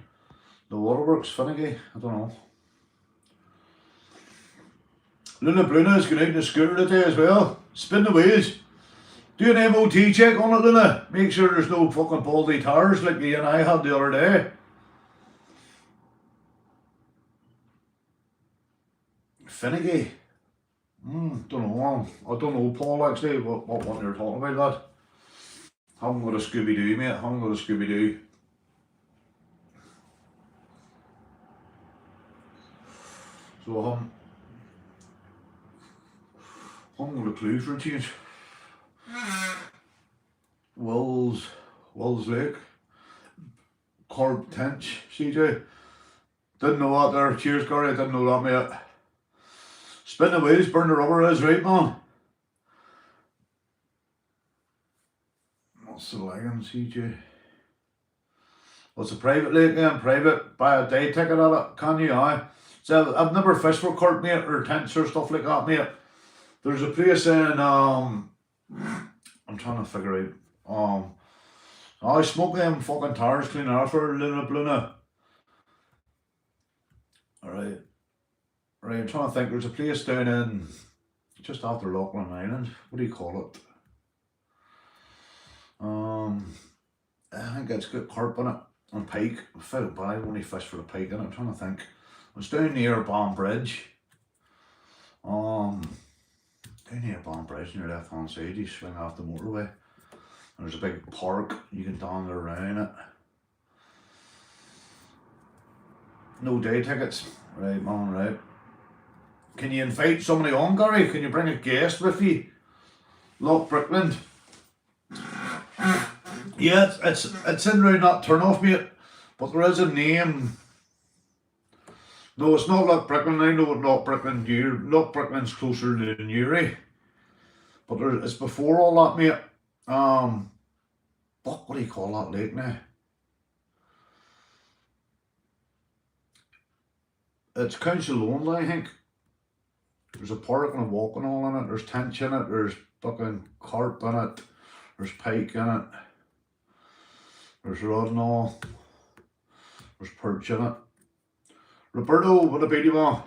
The waterworks, Finnegy? I don't know. Luna Bruna's going out in the scooter today as well. Spin the wheels. Do an MOT check on it, Luna. Make sure there's no fucking baldy tires like you and I had the other day. Finnegy. Don't know. I don't know, Paul, actually, what one you're talking about, lad. Haven't got a Scooby-Doo, mate. Haven't got a Scooby-Doo. So I haven't got a clue for a change. Wills Lake. Corb Tench, CJ. Didn't know that there. Cheers, Gary. Didn't know that, mate. Spin the wheels, burn the rubber is right, man. What's the lagging, CJ? What's a private lake then? Private, buy a day ticket at it, can you? Aye. So I've never fished for carp, mate, or tents or stuff like that, mate. There's a place in, I'm trying to figure out, I smoke them fucking tires clean off for Luna Bluna. Alright. Right, I'm trying to think, there's a place down in, just after Loughlin Island, what do you call it? I think it's got carp in it, and pike. I felt bad, I only fished for the pike in it, I'm trying to think. It's down near Bomb Bridge. Down near Bomb Bridge, near left hand side, you swing off the motorway. There's a big park, you can wander around it. No day tickets. Right, man, right. Can you invite somebody on, Gary? Can you bring a guest with you? Loch Brickland. Yeah, it's in round that turn-off, mate. But there is a name. No, it's not Loch Brickland. I know what Loch Brickland is. Loch Brickland's closer to Newry. But it's before all that, mate. What do you call that lake now? It's council owned, I think. There's a park and a walk and all in it. There's tench in it. There's fucking carp in it. There's pike in it. There's rod and all. There's perch in it. Roberto, what about you, man?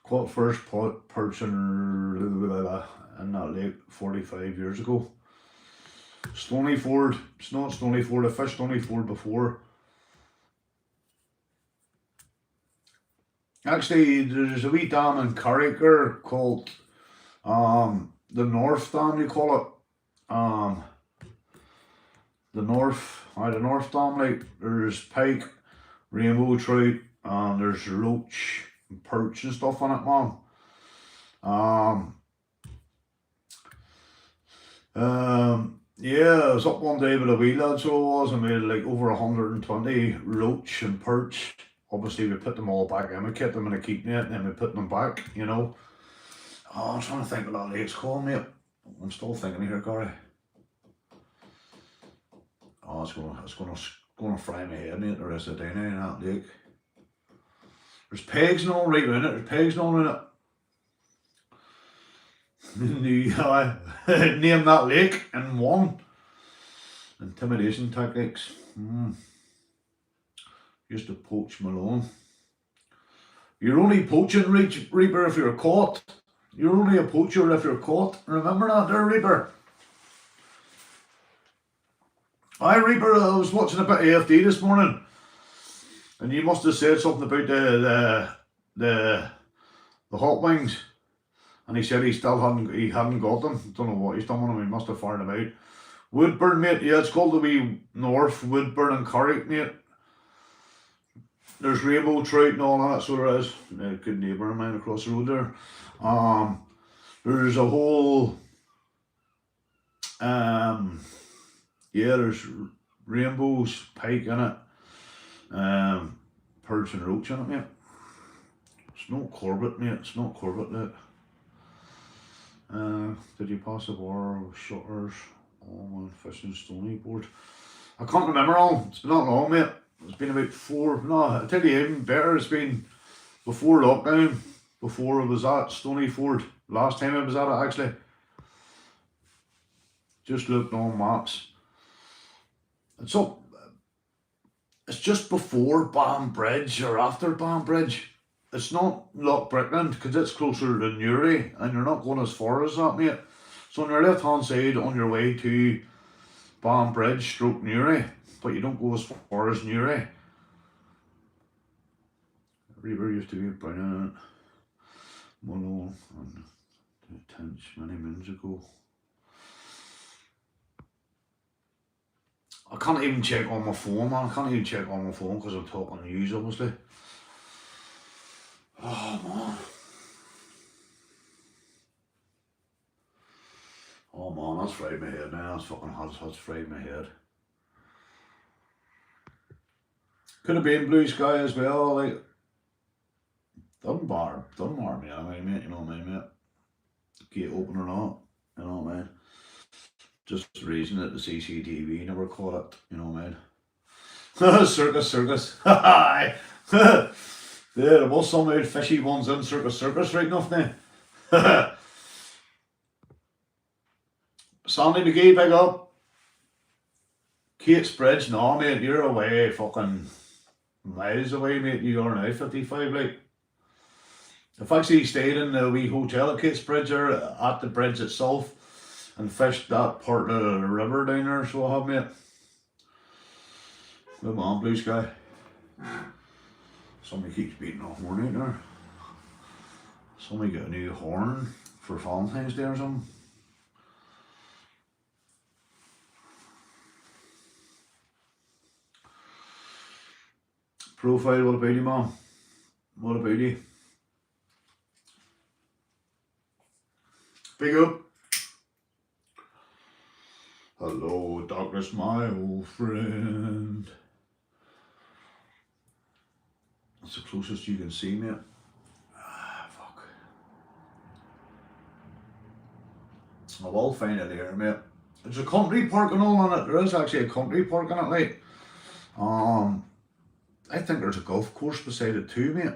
Caught first perch in that lake 45 years ago. Stony Ford. It's not Stony Ford. I fished Stony Ford before. Actually, there's a wee dam in Carricker called the North Dam, you call it. The North Dam, like there's pike, rainbow trout, there's roach and perch and stuff on it, man. Yeah, I was up one day with a wee lad, so I was, and we had like over 120 roach and perch. Obviously, we put them all back in. We kept them in a keep net and then we put them back, you know. Oh, I'm trying to think what that lake's called, mate. I'm still thinking here, Gary. Oh, it's gonna fry my head, mate, the rest of the day now in that lake. There's pegs and all right around it. There's pegs and all around it. Name that lake in one. Intimidation tactics. Used to poach Malone. You're only poaching, Reaper, if you're caught. You're only a poacher if you're caught. Remember that there, Reaper? Hi, Reaper, I was watching a bit of AFD this morning. And you must have said something about the hot wings. And he said he hadn't got them. Don't know what he's done with them, he must have fired them out. Woodburn, mate. Yeah, it's called the wee North Woodburn and Carrick, mate. There's rainbow trout and all that, so there is. A good neighbour of mine across the road there. There's a whole, yeah, there's rainbows, pike in it, perch and roach in it, mate. It's not Corbett, mate. It's not Corbett, that. Did you pass the bar with shutters on fishing stony board? I can't remember all. It's been not long, mate. It's been about 4. No, I tell you, even better. It's been before lockdown. Before I was at Stony Ford. Last time I was at it, actually. Just looked on maps. It's up. It's just before Bam Bridge or after Bam Bridge. It's not Loch Brickland because it's closer to Newry and you're not going as far as that, mate. So on your left hand side on your way to Bam Bridge stroke Newry, but you don't go as far as Newry. River used to be brilliant. Mono and Tench many moons ago. I can't even check on my phone, man. I can't even check on my phone because I'm talking news, obviously. Oh, man. Oh, man, that's fried my head now. That's fucking hot. That's fried my head. Could have been blue sky as well, like. Doesn't matter me anyway, mate. You know what I mean, mate? Gate open or not, you know what I mean? Just the reason that the CCTV never caught it, you know what I mean? Circus. Aye. Yeah, there was some weird fishy ones in circus right enough now. Sandy McGee, big up. Kate's Bridge, no mate, you're away fucking miles away, mate. You are now 55, like. I've actually stayed in the wee hotel at Kate's Bridge or at the bridge itself and fished that part of the river down there, so I have, mate. Come on, blue sky. Somebody keeps beating a horn out there. Somebody got a new horn for Valentine's Day or something. Profile, what about you, man? What about you? Big up. Hello, darkness, my old friend. That's the closest you can see, mate. Ah, fuck. I will find it there, mate. There's a country park and all on it. There is actually a country park in it, like. I think there's a golf course beside it too, mate.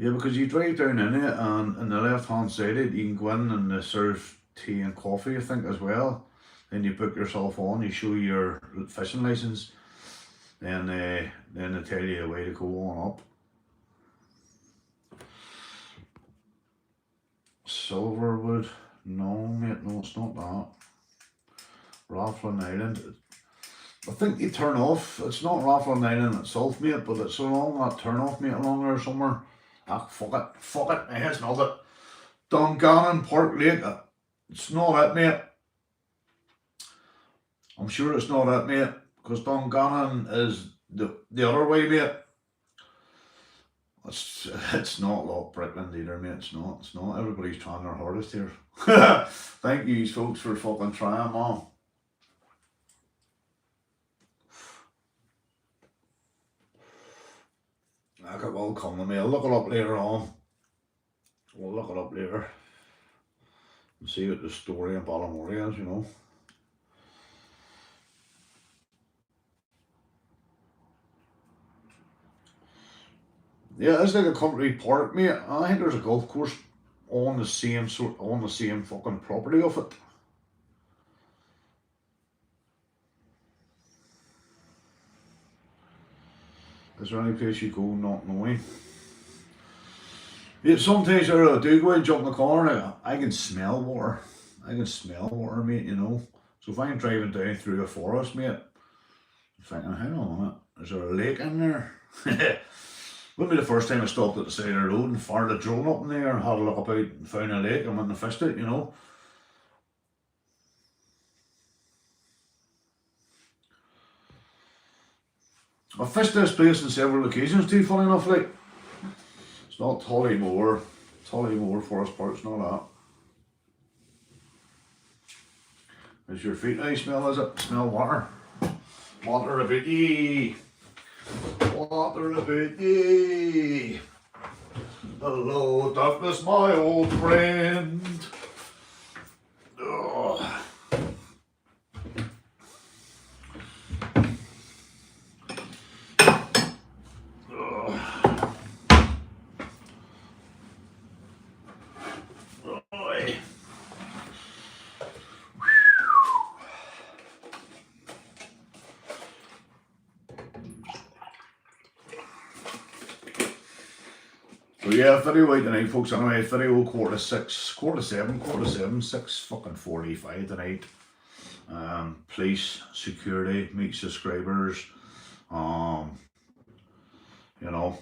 Yeah, because you drive down in it and on the left hand side of it, you can go in and they serve tea and coffee, I think, as well. Then you book yourself on, you show your fishing license, then they tell you a way to go on up. Silverwood, no mate, no, it's not that. Rathlin Island, I think you turn off, it's not Rathlin Island itself, mate, but it's along that turn off, mate, along there somewhere. Ah, fuck it, it's not it. Dungannon Park Lake, it's not it, mate. I'm sure it's not it, mate, because Dungannon is the other way, mate. It's not Loch Brickland either, mate, it's not. Everybody's trying their hardest here. Thank you folks for fucking trying, man. It will come to me. I'll look it up later on. We'll look it up later and see what the story in Ballamore is, you know. Yeah, it's like a country park, mate. I think there's a golf course on the same fucking property of it. Is there any place you go not knowing? Yeah, sometimes I do go and jump in the car and I can smell water. Mate, you know. So if I'm driving down through a forest, mate, I'm thinking, hang on a minute, is there a lake in there? Wouldn't be the first time I stopped at the side of the road and fired a drone up in there and had a look about and found a lake and went and fished it, you know. I've fished this place on several occasions too, funny enough, like. It's not Tollymore Forest Park, it's not that. Is your feet nice smell, is it? Smell water. Water about ye. Water about ye. Hello, darkness, my old friend. Oh. So yeah, video out tonight, folks. Anyway, video 6:45 tonight. Police, security, meet subscribers. You know,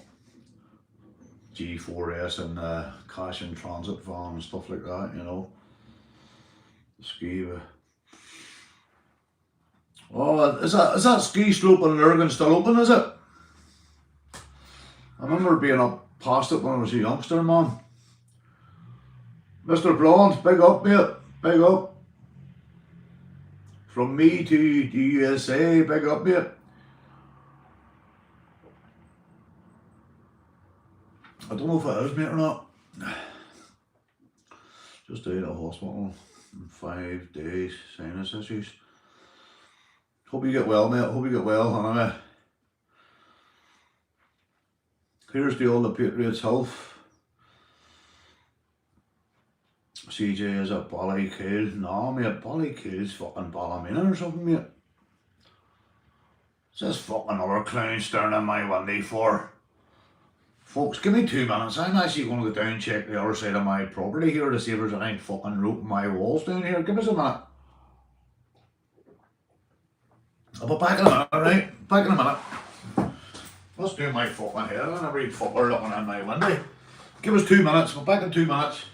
G4S and cash in transit van and stuff like that. You know, ski. Oh, is that ski slope in Lurgan still open? Is it? I remember being up past it when I was a youngster, man. Mr. Blonde, big up, mate. Big up. From me to the USA, big up, mate. I don't know if it is, mate, or not. Just out of hospital in 5 days, sinus issues. Hope you get well, mate. Hope you get well, anyway. Here's the old Patriots Health. CJ is at Ballykill. Nah, mate, Ballykill's fucking Ballymena or something, mate. What's this fucking other clown staring at my window for? Folks, give me 2 minutes. I'm actually going to go down and check the other side of my property here to see if there's any fucking rope in my walls down here. Give us a minute. I'll be back in a minute, right? Back in a minute. Let's do my fucking head and every fucker looking at my window. Give us 2 minutes, we're back in 2 minutes.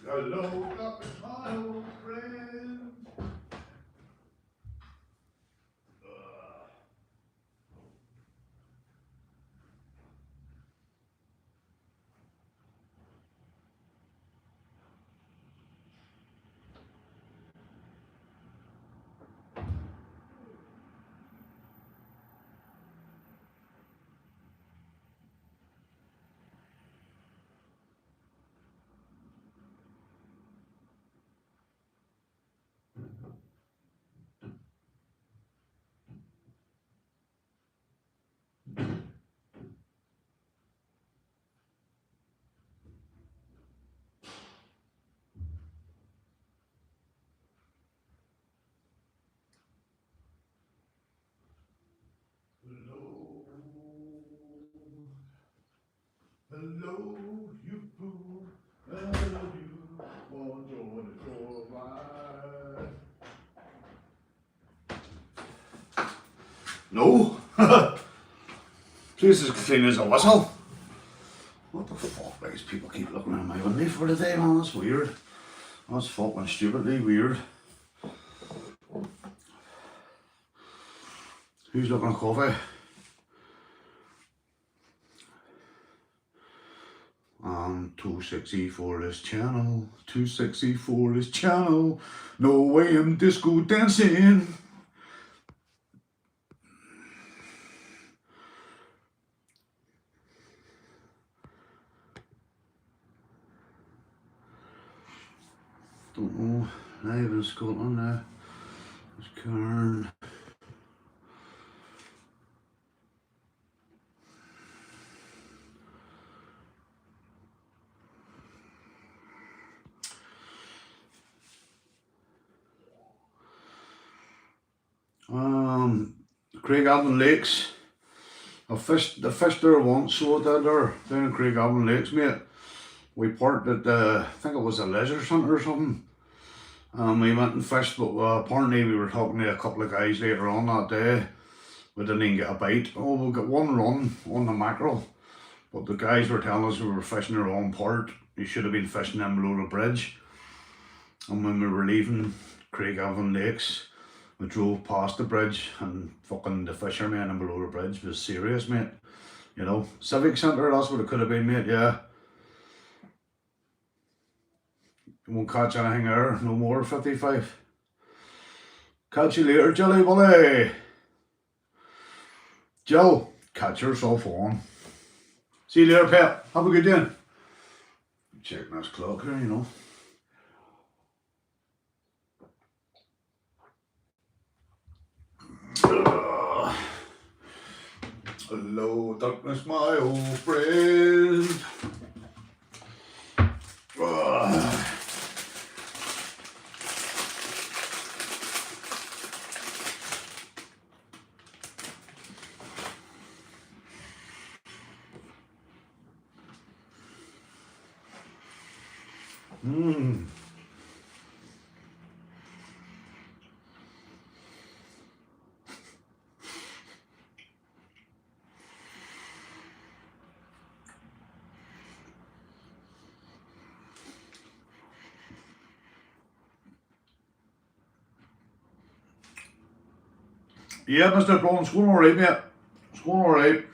Hello, my old friend. Hello, you fool. Hello, you. Want to go ride? No. Place is clean as a whistle. What the fuck? These people keep looking at my window for the day, man. That's weird. That's fucking stupidly weird. Who's looking at coffee? Too sexy for this channel. Too sexy for this channel. No way I'm disco dancing. Don't know. Live in Scotland now. There's Cairn. Craigavon Lakes. I fished there once, so I did there, down in Craigavon Lakes, mate. We parked at, I think it was a leisure centre or something. We went and fished, but apparently we were talking to a couple of guys later on that day. We didn't even get a bite. Oh, we got one run on the mackerel, but the guys were telling us we were fishing the wrong part. You should have been fishing them below the bridge. And when we were leaving Craigavon Lakes, we drove past the bridge and fucking the fishermen and below the bridge was serious, mate. You know, Civic Centre, that's what it could have been, mate, yeah. You won't catch anything there, no more 55. Catch you later, Jilly Bully. Jill, catch yourself on. See you later, pet. Have a good day. Checking this clock here, you know. Hello, darkness, my old friend. Yeah, Mr. Brown, it's going alright, mate. It's going alright.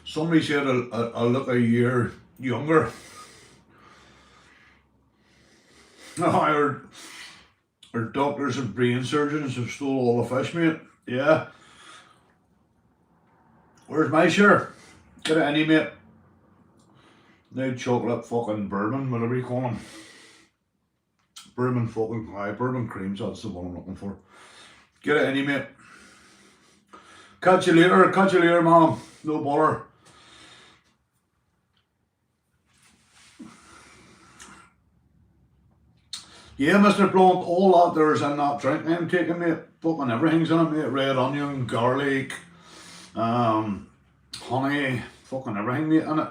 Somebody said I look a year younger. Our doctors and brain surgeons have stole all the fish, mate. Yeah. Where's my share? Get it any, mate. No chocolate fucking bourbon, whatever you call them. Bourbon fucking, bourbon creams, that's the one I'm looking for. Get it any, mate. Catch you later, mom. No bother. Yeah, Mr. Blunt, all that there's in that drink I'm taking, mate. Fucking everything's in it, mate. Red onion, garlic, honey, fucking everything, mate, in it.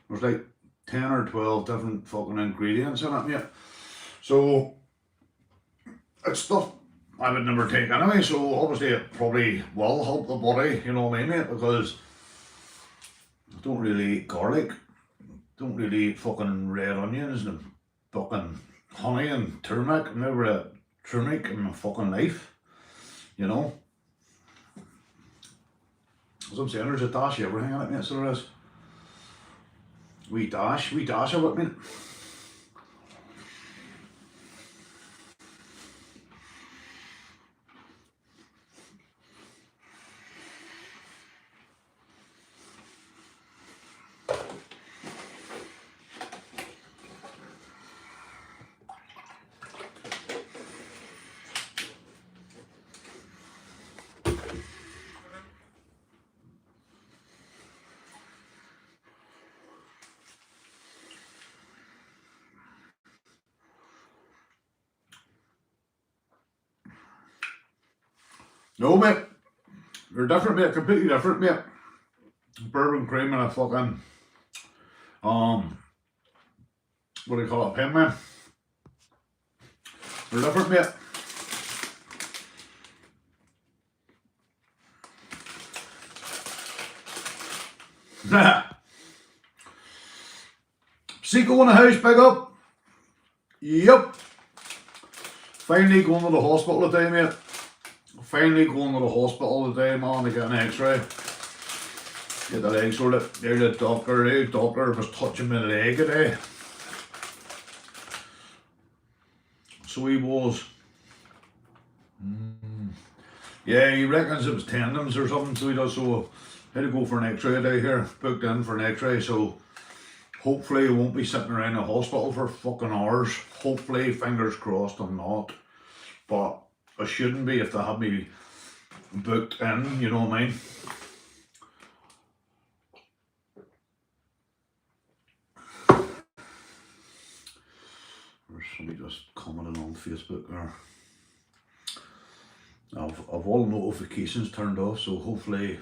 There's like 10 or 12 different fucking ingredients in it, mate. So, it's stuff I would never take anyway, so obviously it probably will help the body, you know what I mean, mate, because I don't really eat garlic, don't really eat fucking red onions and fucking honey and turmeric. Never had turmeric in my fucking life, you know. As I'm saying, there's a dash of everything in it, mate, so there is. We dash of it, mate. No, mate. They're different, mate. Completely different, mate. Bourbon cream and a fucking, what do you call it, pen, man? They're different, mate. Seco in the house, big up. Yep. Finally going to the hospital today, mate. Finally going to the hospital today, man, to get an x-ray. Get the leg sorted. There's the doctor. The doctor was touching my leg today. So he was. Yeah, he reckons it was tendons or something, so he does. So I had to go for an x-ray today here. Booked in for an x-ray, so hopefully I won't be sitting around the hospital for fucking hours. Hopefully, fingers crossed I'm not. But I shouldn't be if they have me booked in, you know what I mean? There's somebody just commenting on Facebook there. I've all notifications turned off, so hopefully it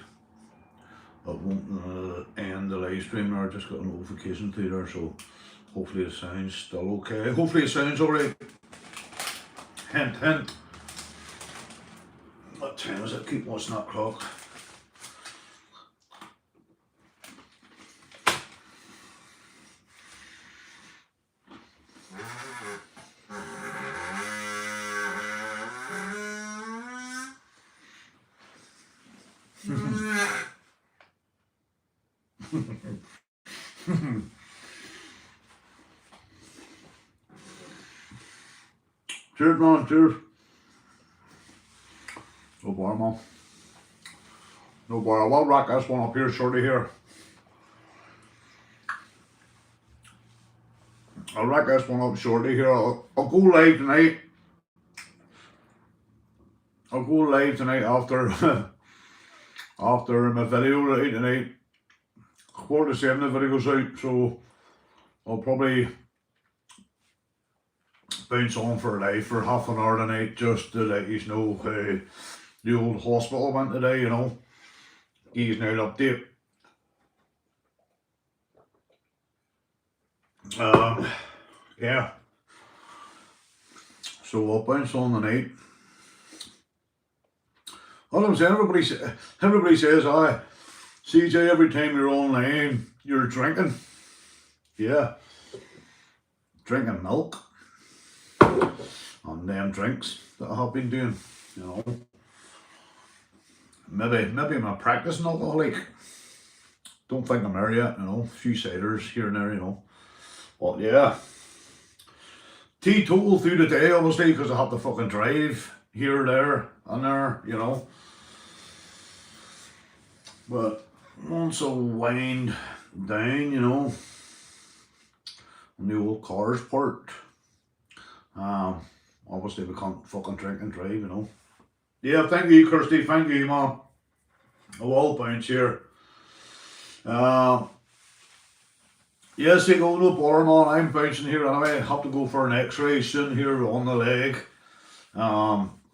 won't end the live stream there. I just got a notification through there, so hopefully it sounds still okay. Hopefully it sounds alright. Hint, hint. What time is it? Keep watching that clock. Cheers, man, cheers. No bother, man. No bother. I'll rack this one up here shortly here. I'll rack this one up shortly here. I'll go live tonight. I'll go live tonight after after my video right tonight. 6:45 the video goes out, so I'll probably bounce on for a live for half an hour tonight just to let you know how the old hospital went today, you know. Give you an update. Yeah. So I'll bounce on tonight. All I'm saying, everybody says, "Aye, CJ, every time you're online, you're drinking." Yeah. Drinking milk. And them drinks that I have been doing, you know. Maybe I'm a practicing alcoholic. Don't think I'm there yet, you know. A few ciders here and there, you know. But yeah. Teetotal through the day, obviously, because I have to fucking drive here, there, and there, you know. But once I wind down, you know, on the old cars part, obviously we can't fucking drink and drive, you know. Yeah, thank you, Kirsty, thank you, man. I will bounce here. Yes, you go, no bother, man. I'm bouncing here anyway. I have to go for an x-ray soon here on the leg.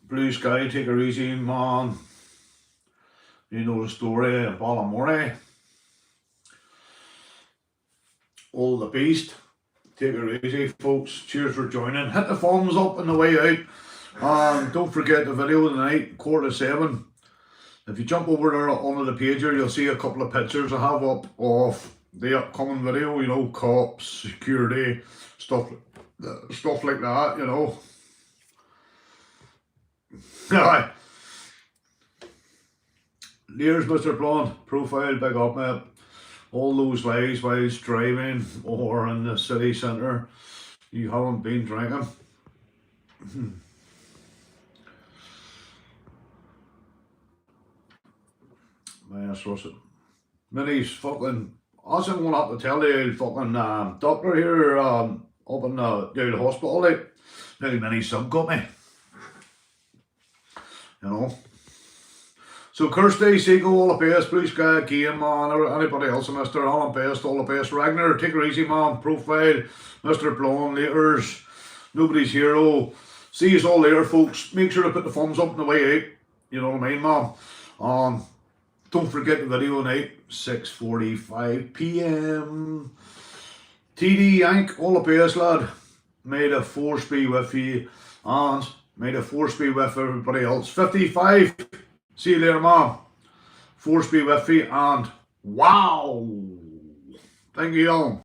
Blue sky, take her easy, man. You know the story of Ballamore. All the beast. Take it easy, folks. Cheers for joining. Hit the thumbs up on the way out. Don't forget the video tonight, 6:45. If you jump over there onto the page here, you'll see a couple of pictures I have up of the upcoming video, you know, cops, security, stuff like that, you know. Alright. There's Mr. Blonde, profile, big up, mate. All those lies whilst driving or in the city centre, you haven't been drinking. Yes, what's it? Minnie's fucking, I think I'm gonna have to tell the fucking doctor here up in the hospital, like, Minnie's son got me. You know. So Kirsty, Seagull, all the best, Blue Sky, Game, man, anybody else, Mr. All the best, all the best. Ragnar, take her easy, man, profile, Mr. Blonde, laters, nobody's hero. See you all later, folks. Make sure to put the thumbs up on the way out, you know what I mean, man. Don't forget the video tonight, 6:45 p.m. TD Yank, all the best, lad. May the force be with you, and may the force be with everybody else. 55. See you later, man. Force be with you, and wow. Thank you all.